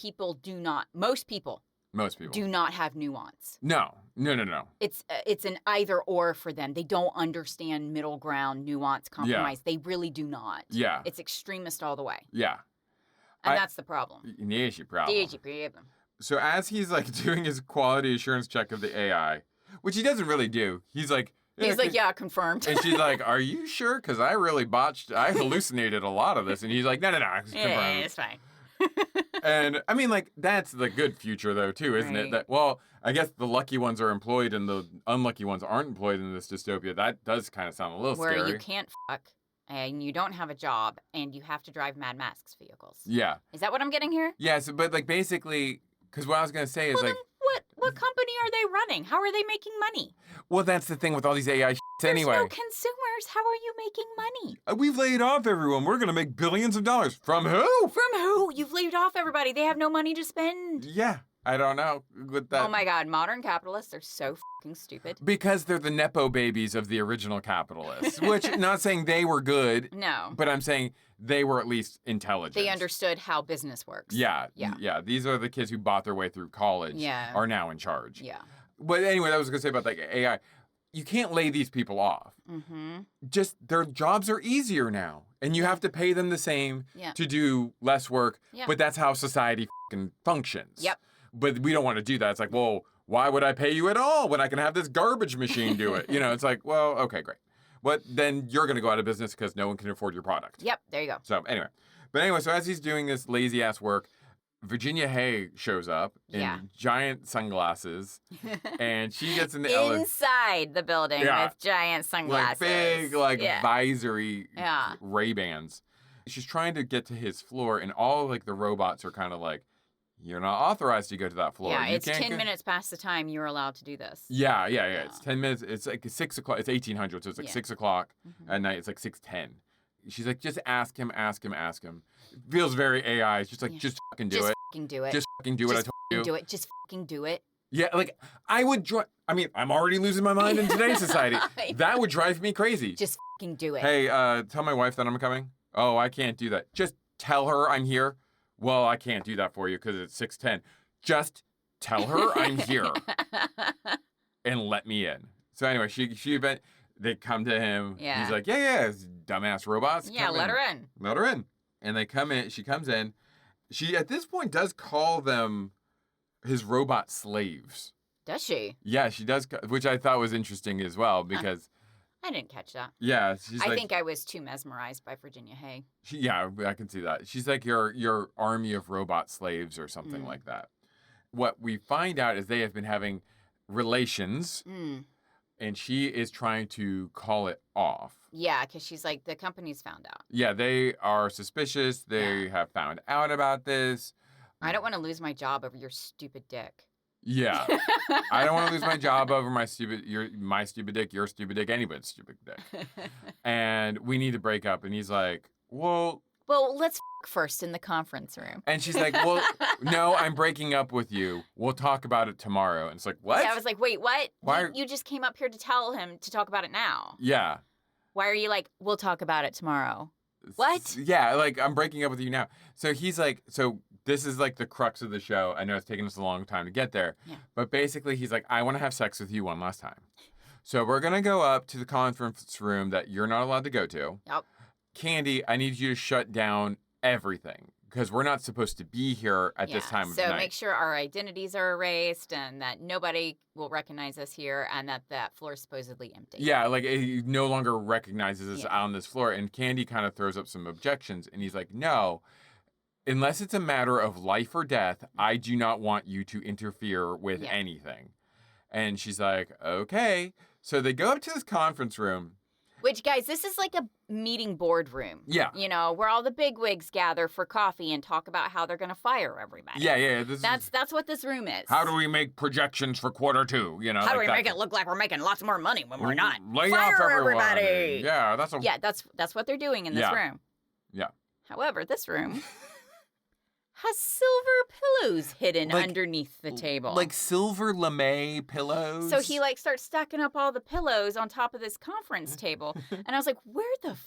most people most people do not have nuance. No. It's an either or for them. They don't understand middle ground, nuance, compromise. They really do not. Yeah. It's extremist all the way. Yeah. And that's the problem. The issue problem. The problem. So as he's like doing his quality assurance check of the AI, which he doesn't really do, he's like Yeah, confirmed. And she's like, "Are you sure? Because I hallucinated a lot of this." And he's like, "No, it's confirmed." Yeah, it's fine. And I mean, like, that's the good future, though, too, isn't it? Right. That, well, I guess the lucky ones are employed and the unlucky ones aren't employed in this dystopia. That does kind of sound a little Where scary. you can't fuck and you don't have a job and you have to drive Mad Max vehicles. Yeah. Is that what I'm getting here? Yeah, so, but, like, basically, because what I was going to say is, Well, like, then what company are they running? How are they making money? well, that's the thing with all these AI There's anyway. no consumers. How are you making money? We've laid off everyone. We're going to make billions of dollars. From who? From who? You've laid off everybody. They have no money to spend. Yeah, I don't know. With that. Oh my God, modern capitalists are so fucking stupid. Because they're the Nepo babies of the original capitalists, which, not saying they were good, No. but I'm saying they were at least intelligent. They understood how business works. Yeah. Yeah. These are the kids who bought their way through college Yeah. are now in charge. Yeah. But anyway, that was going to say about like AI. You can't lay these people off. Mm-hmm. Just their jobs are easier now. And you have to pay them the same Yeah. to do less work. Yeah. But that's how society fucking functions. Yep. But we don't want to do that. It's like, well, why would I pay you at all when I can have this garbage machine do it? You know, it's like, well, okay, great. But then you're going to go out of business because no one can afford your product. Yep. There you go. So anyway, so as he's doing this lazy ass work, Virginia Hay shows up in Yeah. giant sunglasses, and she gets in the elevator, Inside the building Yeah. with giant like sunglasses. big, like Yeah. visory Yeah. Ray-Bans. She's trying to get to his floor, and all like the robots are kind of like, "You're not authorized to go to that floor. Yeah, You it's can't 10 go-" minutes past the time you're allowed to do this. Yeah. It's 10 minutes. It's like 6 o'clock. It's 1800, so it's like Yeah. 6 o'clock Mhm. at night. It's like 6:10. She's like, just ask him. It feels very AI. It's just like, Yeah. just fucking do Just it. fucking do it. Just fucking do what I Just told fucking you. do it. Just fucking do it. Yeah, like I would drive. I mean, I'm already losing my mind in today's society. I That would drive me crazy. Just fucking do it. Hey, tell my wife that I'm coming. Oh, I can't do that. Just tell her I'm here. Well, I can't do that for you because it's 6:10. Just tell her I'm here and let me in. So anyway, they come to him. Yeah. He's like, yeah, it's dumbass robots. Yeah, come let her in. Let her in. And they come in. She comes in, she at this point does call them his robot slaves. Does she? Yeah, she does, which I thought was interesting as well because I didn't catch that. yeah, she's I like, think I was too mesmerized by Virginia Hay. yeah, I can see that. She's like your army of robot slaves or something like that. What we find out is they have been having relations, and she is trying to call it off. Yeah, because she's like, the company's found out. Yeah, they are suspicious. They have found out about this. I don't want to lose my job over your stupid dick. Yeah. I don't want to lose my job over my stupid dick, your stupid dick, anybody's stupid dick. And we need to break up. And he's like, well, let's first in the conference room. And she's like, well, no, I'm breaking up with you. We'll talk about it tomorrow. And it's like, what? Yeah, I was like, wait, what? Why You just came up here to tell him to talk about it now. Yeah. Why are you like, we'll talk about it tomorrow? What? Yeah, like, I'm breaking up with you now. So he's like, so this is like the crux of the show. I know it's taken us a long time to get there. Yeah. But basically, he's like, I want to have sex with you one last time. So we're going to go up to the conference room that you're not allowed to go to. Yep. Candy, I need you to shut down everything because we're not supposed to be here at this time of night. So make sure our identities are erased and that nobody will recognize us here and that floor is supposedly empty. Yeah, like he no longer recognizes us on this floor. And Candy kind of throws up some objections. And he's like, no, unless it's a matter of life or death, I do not want you to interfere with anything. And she's like, okay. So they go up to this conference room. Which, guys, this is like a meeting boardroom. Yeah. You know, where all the bigwigs gather for coffee and talk about how they're going to fire everybody. Yeah. That's what this room is. How do we make projections for Q2? You know, how do we make it look like we're making lots more money when we're not? Lay Fire off everybody. Yeah, that's what they're doing in this room. Yeah. However, this room has silver pillows hidden underneath the table. Like silver lame pillows. So he starts stacking up all the pillows on top of this conference table. And I was like, where the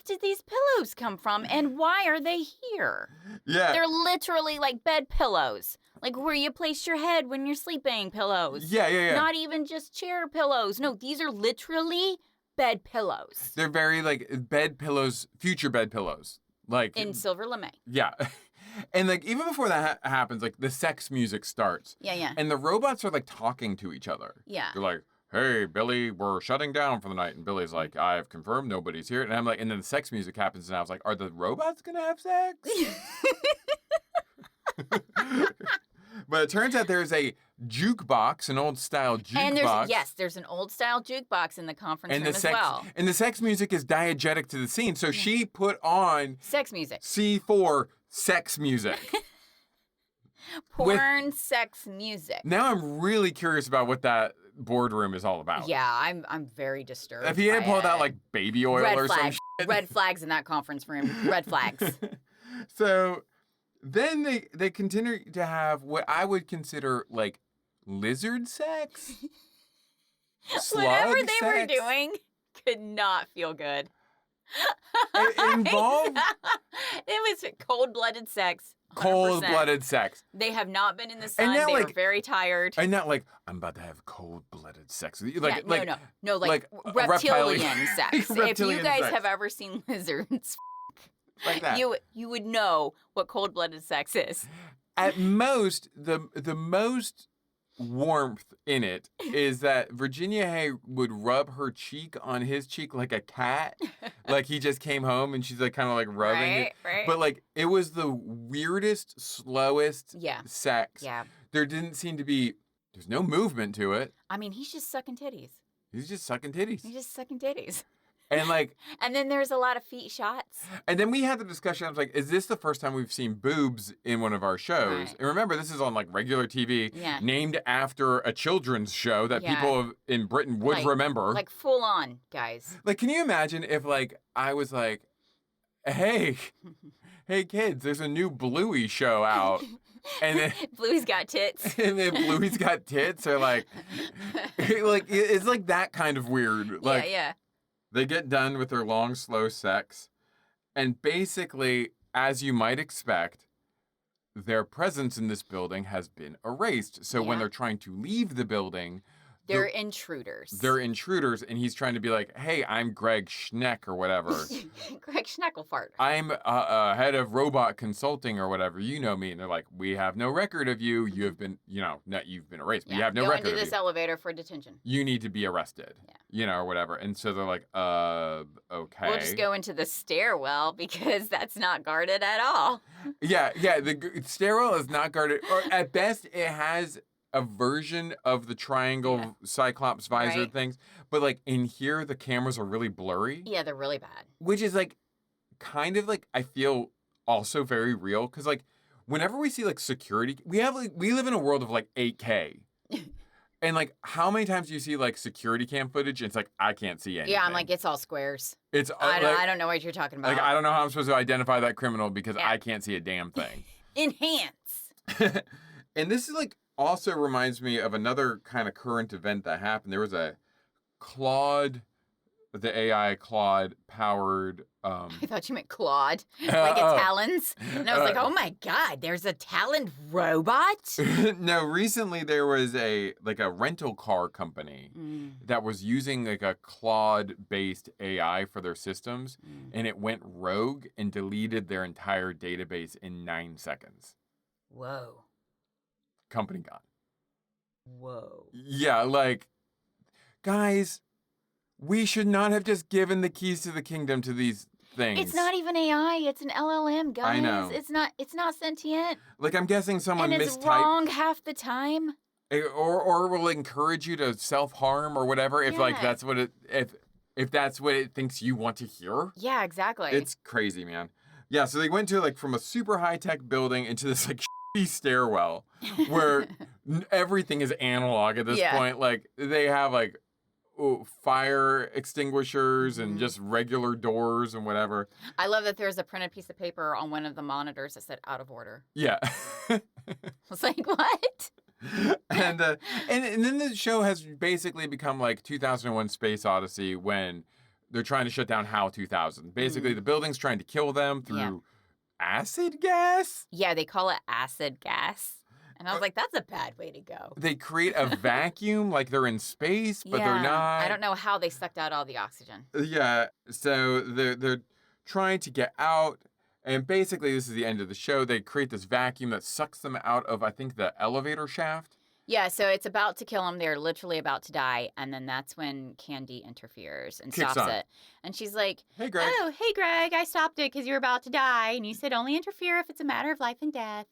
did these pillows come from? And why are they here? Yeah. They're literally like bed pillows. Like where you place your head when you're sleeping pillows. Yeah. Not even just chair pillows. No, these are literally bed pillows. They're very bed pillows, future bed pillows. Like in silver lame. Yeah. And even before that happens, the sex music starts. Yeah. And the robots are talking to each other. Yeah. They're like, hey, Billy, we're shutting down for the night. And Billy's like, I've confirmed nobody's here. And I'm like, and then the sex music happens. And I was like, are the robots going to have sex? But it turns out there's a jukebox, an old style jukebox. And there's an old style jukebox in the conference room as well. And the sex music is diegetic to the scene. So she put on sex music. C4 sex music. Porn sex music. Now I'm really curious about what that boardroom is all about. Yeah, I'm very disturbed. If he had pulled out baby oil or some shit. Red flags in that conference room. Red flags. So then they continue to have what I would consider lizard sex. Whatever they were doing could not feel good. It involved... It was cold-blooded sex. 100%. Cold-blooded sex. They have not been in the sun. They were very tired. And not I'm about to have cold-blooded sex. No, reptilian sex. If you guys have ever seen lizards, like that, you would know what cold-blooded sex is. At most, the most warmth in it is that Virginia Hay would rub her cheek on his cheek like a cat. Like he just came home and she's kind of rubbing it. Right. But it was the weirdest, slowest sex. Yeah. There didn't seem to be, there's no movement to it. I mean, he's just sucking titties. And and then there's a lot of feet shots. And then we had the discussion. I was like, is this the first time we've seen boobs in one of our shows? Right. And remember, this is on regular TV, named after a children's show that people in Britain would remember. Full on, guys. Can you imagine if I was like, hey kids, there's a new Bluey show out. And then Bluey's got tits. And then Bluey's got tits or it's that kind of weird. Yeah. They get done with their long, slow sex, and basically, as you might expect, their presence in this building has been erased. So when they're trying to leave the building, They're intruders. They're intruders, and he's trying to be like, hey, I'm Greg Schneck or whatever. Greg Schneckelfart. I'm head of robot consulting or whatever. You know me. And they're like, we have no record of you. You have been, you've been erased. Yeah. We have no Go record into of this you. elevator for detention. You need to be arrested. Yeah. Or whatever. And so they're like, okay. We'll just go into the stairwell because that's not guarded at all. Yeah. The stairwell is not guarded. Or at best, it has a version of the triangle Cyclops visor things. But like in here, the cameras are really blurry. Yeah, they're really bad. Which is like kind of like, I feel also very real. Because like whenever we see like security, we live in a world of like 8K. And like, how many times do you see like security cam footage? And it's like, I can't see anything. Yeah, I'm like, it's all squares. It's I don't know what you're talking about. Like, I don't know how I'm supposed to identify that criminal because I can't see a damn thing. Enhance. And this is like also reminds me of another kind of current event that happened. There was a the AI Claude powered. I thought you meant Claude, like a Talons. And I was like, oh my God, there's a Talon robot? No, recently there was a rental car company that was using like a Claude-based AI for their systems, and it went rogue and deleted their entire database in 9 seconds. Whoa. Company gone. Whoa. Yeah, like, guys, we should not have just given the keys to the kingdom to these things. It's not even AI. It's an LLM, guys. I know. It's not sentient. Like, I'm guessing someone and it's mistyped. wrong half the time. Or will encourage you to self-harm or whatever if like that's what it if that's what it thinks you want to hear. Yeah, exactly. It's crazy, man. Yeah, so they went to like from a super high-tech building into this like shitty stairwell where everything is analog at this point. Like they have like fire extinguishers and just regular doors and whatever. I love that there's a printed piece of paper on one of the monitors that said out of order. Yeah. I was like, what? And then the show has basically become like 2001 Space Odyssey when they're trying to shut down HAL 2000. Basically, the building's trying to kill them through acid gas? Yeah, they call it acid gas. And I was like, that's a bad way to go. They create a vacuum like they're in space, but they're not. I don't know how they sucked out all the oxygen. Yeah, so they're trying to get out, and basically this is the end of the show. They create this vacuum that sucks them out of, I think, the elevator shaft. Yeah, so it's about to kill them. They're literally about to die, and then that's when Candy interferes and stops it. And she's like, hey, Greg. Oh, hey, Greg, I stopped it because you're about to die, and you said only interfere if it's a matter of life and death.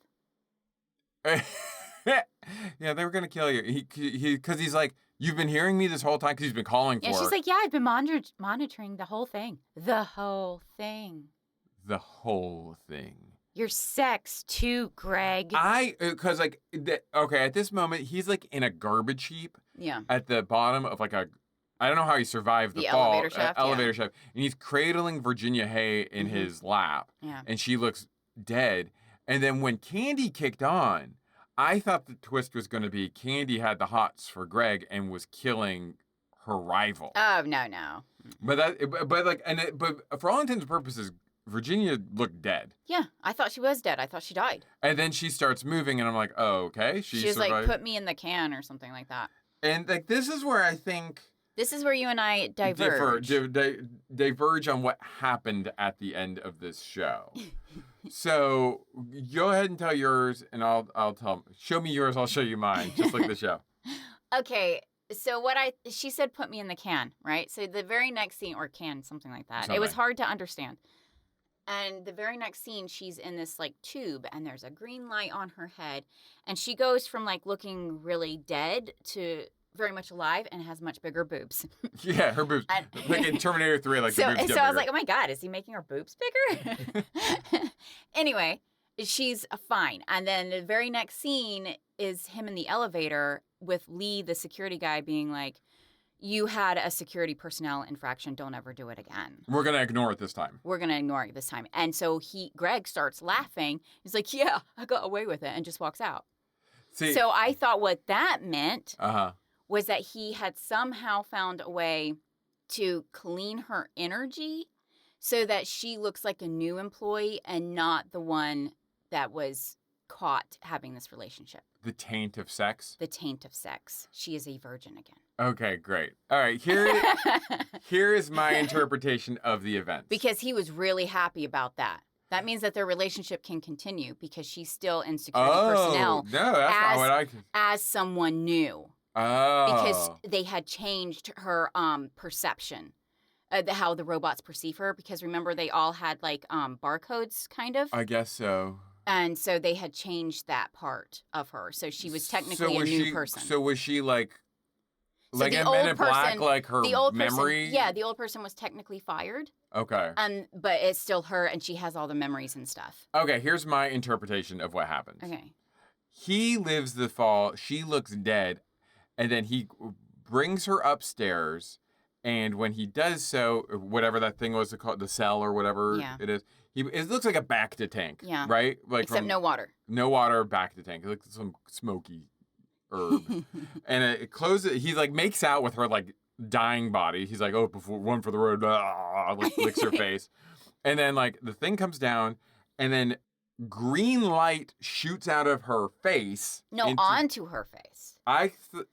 Yeah, they were gonna kill you. Because he's like, you've been hearing me this whole time because he's been calling for. Yeah, she's like, yeah, I've been monitoring the whole thing. The whole thing. The whole thing. Your sex too, Greg. Because like, okay, at this moment he's like in a garbage heap. Yeah. At the bottom of like I don't know how he survived the fall. Elevator shaft. Elevator shaft, and he's cradling Virginia Hay in his lap. Yeah. And she looks dead. And then when Candy kicked on, I thought the twist was going to be Candy had the hots for Greg and was killing her rival. Oh, no. But for all intents and purposes, Virginia looked dead. Yeah, I thought she was dead. I thought she died. And then she starts moving, and I'm like, oh, okay. She was like, put me in the can or something like that. And like, this is where I think... This is where you and I diverge. Diverge on what happened at the end of this show. So go ahead and tell yours, and I'll tell. Show me yours, I'll show you mine, just like the show. Okay, so she said, put me in the can, right? So the very next scene, or can, something like that. It was hard to understand. And the very next scene, she's in this like tube, and there's a green light on her head, and she goes from like looking really dead to very much alive and has much bigger boobs. Yeah, her boobs. Like in Terminator 3, like the boobs get bigger. I was like, oh my God, is he making her boobs bigger? Anyway, she's fine. And then the very next scene is him in the elevator with Lee, the security guy, being like, you had a security personnel infraction. Don't ever do it again. We're going to ignore it this time. And so Greg starts laughing. He's like, yeah, I got away with it, and just walks out. So I thought what that meant was that he had somehow found a way to clean her energy so that she looks like a new employee and not the one that was caught having this relationship. The taint of sex? The taint of sex. She is a virgin again. Okay, great. All right, here is my interpretation of the events. Because he was really happy about that. That means that their relationship can continue because she's still in security personnel no, that's not what I could. as someone new. Oh. Because they had changed her perception, how the robots perceive her. Because remember, they all had like barcodes, kind of. I guess so. And so they had changed that part of her. So she was technically a new person. So was she like So in the Men old in Black, like her the old memory? Person, yeah, the old person was technically fired. Okay. But it's still her, and she has all the memories and stuff. Okay, here's my interpretation of what happened. Okay. He lives the fall. She looks dead, and then he brings her upstairs. And when he does so, whatever that thing was called, the cell or whatever it is, it looks like a Bacta tank. Yeah. Right? Like Except no water. No water, Bacta tank. It looks like some smoky herb. And it closes. He like makes out with her like dying body. He's like, oh, before one for the road, like licks her face. And then like the thing comes down, and then green light shoots out of her face. No, onto her face.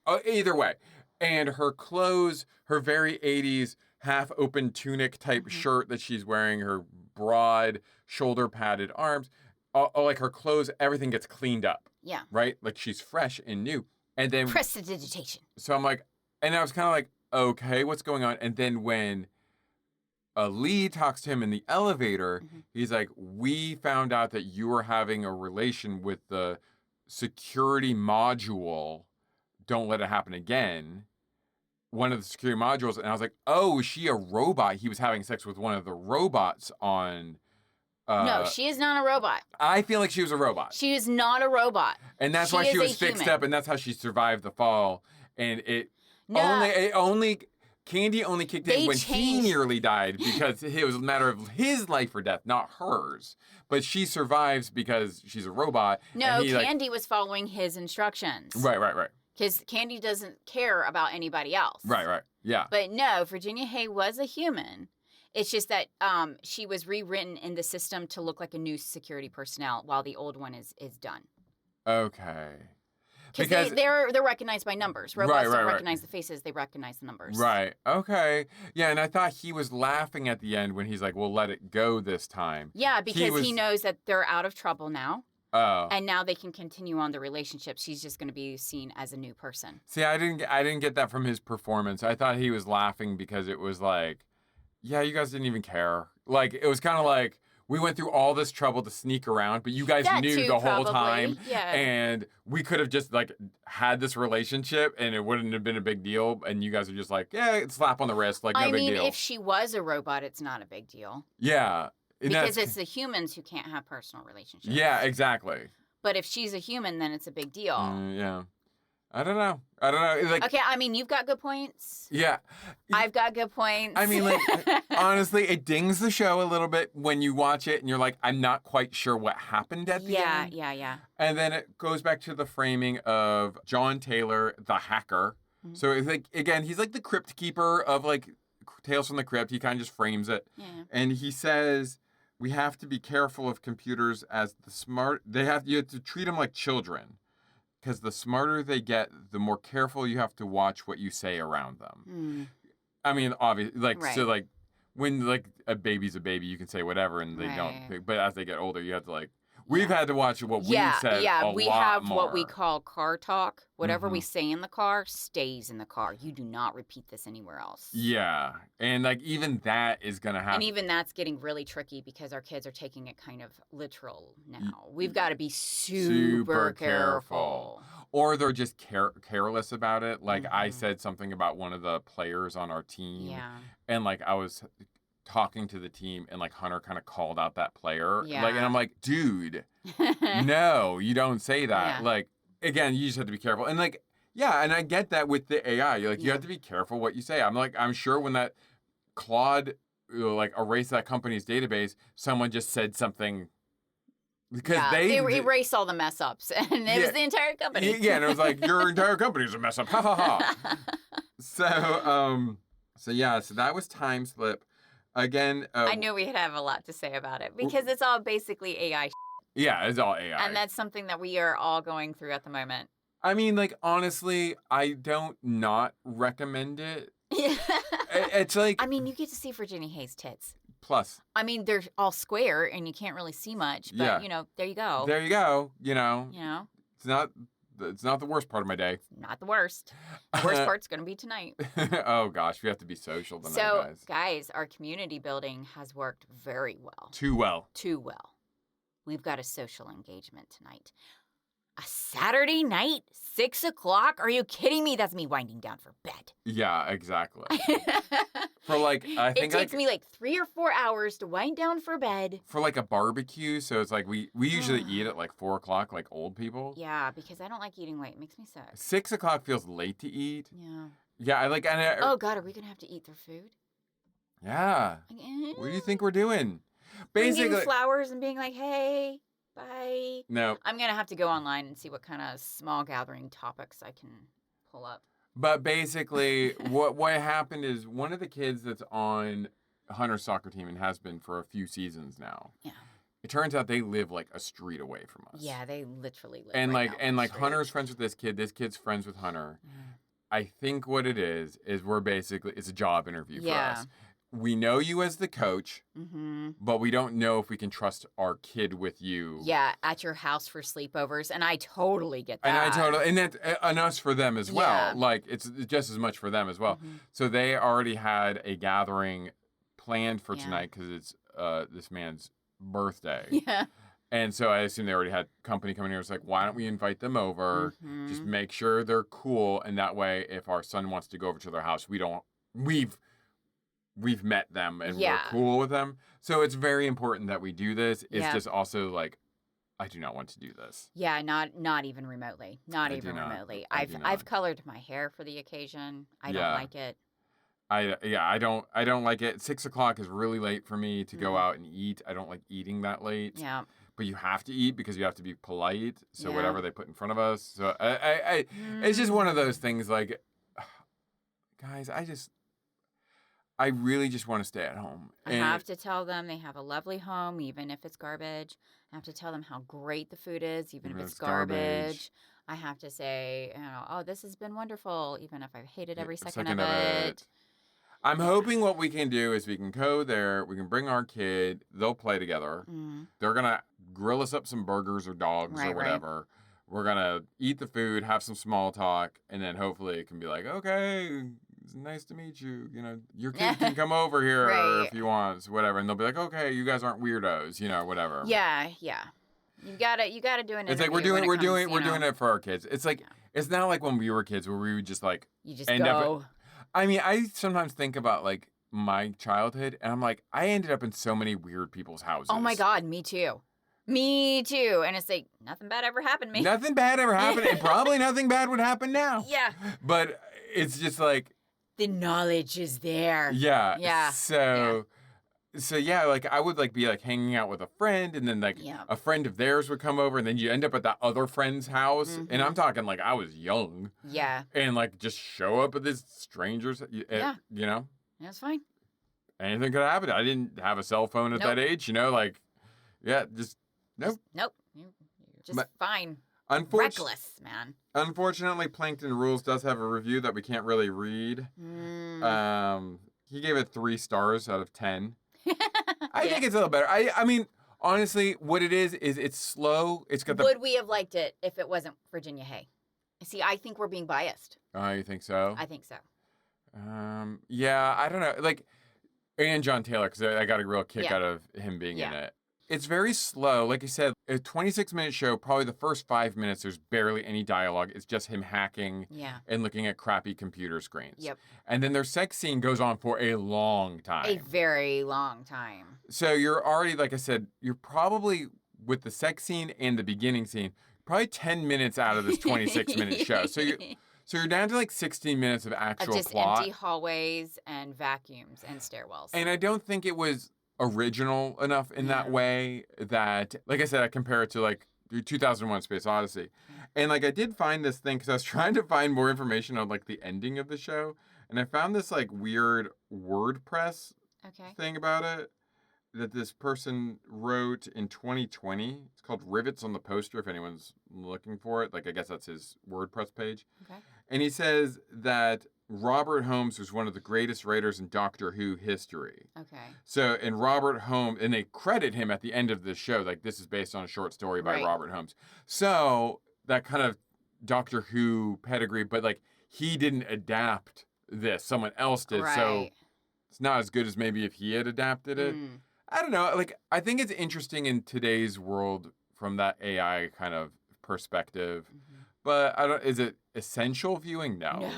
Either way. And her clothes, her very 80s half-open tunic type shirt that she's wearing, her broad shoulder-padded arms, like her clothes, everything gets cleaned up. Yeah. Right? Like she's fresh and new. And then prestidigitation. So I'm like, and I was kind of like, okay, what's going on? And then when Lee talks to him in the elevator, he's like, we found out that you were having a relation with the security module. Don't let it happen again. One of the security modules. And I was like, oh, is she a robot? He was having sex with one of the robots on... no, she is not a robot. I feel like she was a robot. She is not a robot. And that's why she was fixed up, and that's how she survived the fall. And Candy only kicked in when he nearly died because it was a matter of his life or death, not hers. But she survives because she's a robot. No, Candy was following his instructions. Right. Because Candy doesn't care about anybody else. Right. Yeah. But no, Virginia Hay was a human. It's just that she was rewritten in the system to look like a new security personnel while the old one is done. Okay. Because they're recognized by numbers. Robots don't recognize the faces, they recognize the numbers. Right. Okay. Yeah, and I thought he was laughing at the end when he's like, we'll let it go this time. Yeah, because he knows that they're out of trouble now. Oh. And now they can continue on the relationship. She's just going to be seen as a new person. See, I didn't get that from his performance. I thought he was laughing because it was like, yeah, you guys didn't even care. Like, it was kind of like, we went through all this trouble to sneak around, but you guys knew the whole time. Yeah. And we could have just, like, had this relationship, and it wouldn't have been a big deal. And you guys are just like, yeah, slap on the wrist, like, no big deal. If she was a robot, it's not a big deal. Yeah. Because it's the humans who can't have personal relationships. Yeah, exactly. But if she's a human, then it's a big deal. Yeah. I don't know. Like, okay, I mean, you've got good points. Yeah. I've got good points. I mean, like, honestly, it dings the show a little bit when you watch it and you're like, I'm not quite sure what happened at the end. Yeah. And then it goes back to the framing of John Taylor, the hacker. Mm-hmm. So, it's like, again, he's like the crypt keeper of, like, Tales from the Crypt. He kind of just frames it. Yeah. And he says, we have to be careful of computers as you have to treat them like children. Because the smarter they get, the more careful you have to watch what you say around them. I mean, obviously, like, so, like, when, like, a baby's a baby, you can say whatever and they don't. But as they get older, you have to, like, we've had to watch what we've said we lot have more. what we call car talk. Whatever we say in the car stays in the car. You do not repeat this anywhere else. Yeah. And, like, even that is going to happen. And even that's getting really tricky because our kids are taking it kind of literal now. We've got to be super careful. Or they're just careless about it. Like, I said something about one of the players on our team. Yeah. And, like, I was talking to the team, and, like, Hunter kind of called out that player. Yeah. Like, and I'm like, dude, no, you don't say that. Yeah. Like, again, you just have to be careful. And, like, yeah, and I get that with the AI. Like, you have to be careful what you say. I'm sure when that Claude, like, erased that company's database, someone just said something. Because they erase all the mess ups, and it was the entire company. Yeah, and it was like, your entire company's a mess up. Ha ha ha. So that was Timeslip. Again, I knew we'd have a lot to say about it because it's all basically AI. Yeah, it's all AI. And that's something that we are all going through at the moment. I mean, like, honestly, I don't not recommend it. Yeah. It's like I mean, you get to see Virginia Hayes' tits. plus. I mean, they're all square and you can't really see much, but Yeah. there you go. There you go. It's not the worst part of my day. Not the worst. The worst part's going to be tonight. Oh gosh, we have to be social tonight, So, guys. our community building has worked very well. Too well. Too well. We've got a social engagement tonight. A Saturday night, 6 o'clock? Are you kidding me? That's me winding down for bed. Yeah, exactly. For like, I think it takes me like 3 or 4 hours to wind down for bed. For like a barbecue, so it's like we usually eat at like 4 o'clock, like old people. Yeah, because I don't like eating late. It makes me sick. 6 o'clock feels late to eat. Yeah. Yeah, oh God, are we gonna have to eat their food? Yeah. What do you think we're doing? Basically, bringing flowers and being like, hey. Bye. No. I'm going to have to go online and see what kind of small gathering topics I can pull up. But basically, what happened is one of the kids that's on Hunter's soccer team and has been for a few seasons now. Yeah. It turns out they live like a street away from us. Yeah, they literally live and right like down and the like street. Hunter's friends with this kid's friends with Hunter. I think what it is we're basically it's a job interview for us. We know you as the coach, but we don't know if we can trust our kid with you. Yeah, at your house for sleepovers, and I totally get that. And us for them as well. Like it's just as much for them as well. So they already had a gathering planned for tonight because it's this man's birthday. Yeah. And so I assume they already had company coming here. It's like, why don't we invite them over? Just make sure they're cool, and that way, if our son wants to go over to their house, we've met them and we're cool with them. So it's very important that we do this. It's just also like, I do not want to do this. Yeah, not even remotely. Not even remotely. I've colored my hair for the occasion. I don't like it. I don't like it. 6 o'clock is really late for me to go out and eat. I don't like eating that late. Yeah. But you have to eat because you have to be polite. So whatever they put in front of us. So it's just one of those things like, guys, I really just want to stay at home. I have to tell them they have a lovely home, even if it's garbage. I have to tell them how great the food is, even if it's garbage. I have to say, oh, this has been wonderful, even if I've hated every second of it. I'm hoping what we can do is we can go there, we can bring our kid, they'll play together. They're going to grill us up some burgers or dogs or whatever. Right. We're going to eat the food, have some small talk, and then hopefully it can be like, okay, it's nice to meet you. Your kid can come over here if you want, whatever. And they'll be like, okay, you guys aren't weirdos, whatever. Yeah. You gotta do an interview. It's like we're doing it for our kids. It's like it's not like when we were kids where we would just like end up. I mean, I sometimes think about like my childhood, and I'm like, I ended up in so many weird people's houses. Oh my God, me too. Me too. And it's like, nothing bad ever happened to me. Nothing bad ever happened, and probably nothing bad would happen now. Yeah. But it's just like the knowledge is there. Yeah. Yeah. So like I would like be like hanging out with a friend, and then like a friend of theirs would come over, and then you end up at that other friend's house. And I'm talking like I was young. Yeah. And like just show up at this stranger's. Yeah. That's fine. Anything could happen. I didn't have a cell phone at that age. Just nope. Nope. You're just fine. Reckless, man. Unfortunately, Plankton Rules does have a review that we can't really read. He gave it 3 stars out of 10. I think it's a little better. I mean, honestly, what it is it's slow. It's got Would we have liked it if it wasn't Virginia Hay? See, I think we're being biased. Oh, you think so? I think so. Yeah, I don't know. Like, and John Taylor, because I got a real kick out of him being in it. It's very slow. Like you said, a 26-minute show, probably the first 5 minutes, there's barely any dialogue. It's just him hacking and looking at crappy computer screens. Yep. And then their sex scene goes on for a long time. A very long time. So you're already, like I said, you're probably, with the sex scene and the beginning scene, probably 10 minutes out of this 26-minute show. So you're down to like 16 minutes of actual just plot. Empty hallways and vacuums and stairwells. And I don't think it was original enough in that way that, like I said, I compare it to like 2001 Space Odyssey. And like I did find this thing because I was trying to find more information on like the ending of the show. And I found this like weird WordPress thing about it. that this person wrote in 2020. It's called Rivets on the Poster, if anyone's looking for it. Like, I guess that's his WordPress page. Okay. And he says that Robert Holmes was one of the greatest writers in Doctor Who history. Okay. So, and Robert Holmes, and they credit him at the end of the show, like, this is based on a short story by Right. Robert Holmes. So, that kind of Doctor Who pedigree, but, like, he didn't adapt this. Someone else did. Right. So, it's not as good as maybe if he had adapted it. I don't know. Like, I think it's interesting in today's world from that AI kind of perspective. But I don't. Is it essential viewing? No.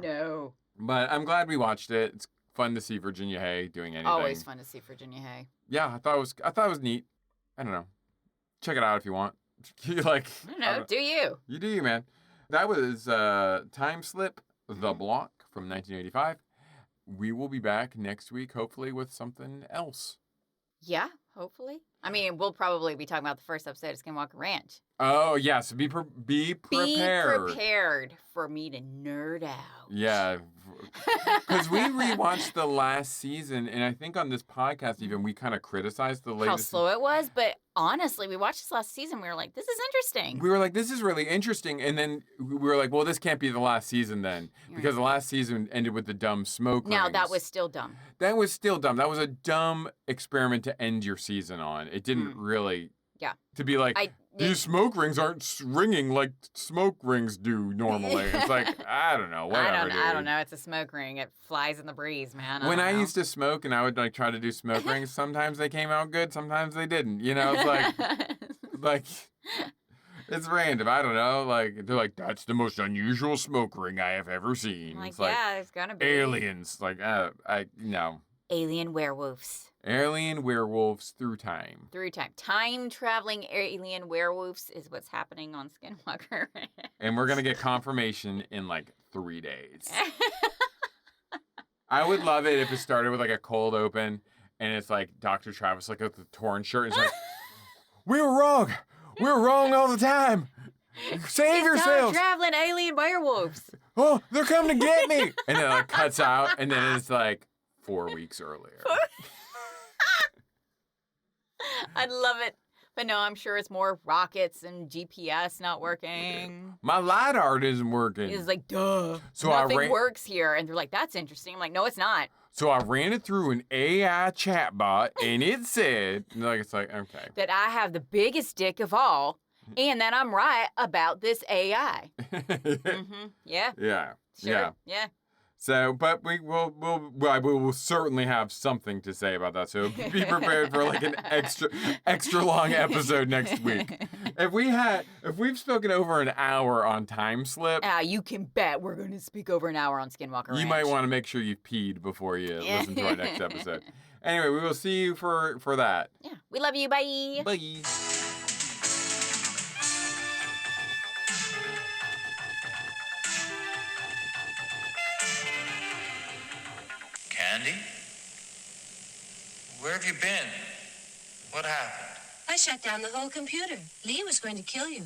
No. But I'm glad we watched it. It's fun to see Virginia Hay doing anything. Always fun to see Virginia Hay. Yeah, I thought it was neat. I don't know. Check it out if you want. Like, I don't know. Do you? You do you, man. That was Timeslip, The Block from 1985. We will be back next week, hopefully, with something else. Yeah, hopefully. I mean, we'll probably be talking about the first episode of Skinwalker Ranch. Oh, yes. Be prepared. Be prepared for me to nerd out. Yeah. Because we rewatched the last season, and I think on this podcast even, we kind of criticized the latest. How slow it was, but honestly, we watched this last season, we were like, this is interesting. We were like, this is really interesting, and then we were like, well, this can't be the last season then, because the last season ended with the dumb smoke rings. Now, that was still dumb. That was still dumb. That was a dumb experiment to end your season on. It didn't really... Yeah. To be like, these smoke rings aren't ringing like smoke rings do normally. It's like, I don't know. Whatever, I don't know. It's a smoke ring. It flies in the breeze, man. When I used to smoke and I would like try to do smoke rings, sometimes they came out good, sometimes they didn't. You know, it's like it's random. I don't know. Like, they're like, that's the most unusual smoke ring I have ever seen. Like, it's like, yeah, it's gonna be. Aliens. Like, no. Alien werewolves. Alien werewolves through time. Through time. Time-traveling alien werewolves is what's happening on Skinwalker. And we're going to get confirmation in like 3 days. I would love it if it started with like a cold open and it's like Dr. Travis like with the torn shirt and it's like, we were wrong. We were wrong all the time. Save yourselves. Time-traveling alien werewolves. Oh, they're coming to get me. And then it like cuts out and then it's like 4 weeks earlier. I'd love it. But no, I'm sure it's more rockets and GPS not working. My LiDAR isn't working. It's like, duh. So nothing works here. And they're like, that's interesting. I'm like, no, it's not. So I ran it through an AI chatbot, and it said, it's like, okay. That I have the biggest dick of all, and that I'm right about this AI. Yeah. Yeah. Sure. Yeah. So, but we will certainly have something to say about that. So be prepared for like an extra long episode next week. If we've spoken over an hour on Timeslip, you can bet we're going to speak over an hour on Skinwalker Ranch. You might want to make sure you've peed before you listen to our next episode. Anyway, we will see you for that. Yeah. We love you. Bye. Bye. Candy? Where have you been? What happened? I shut down the whole computer. Lee was going to kill you.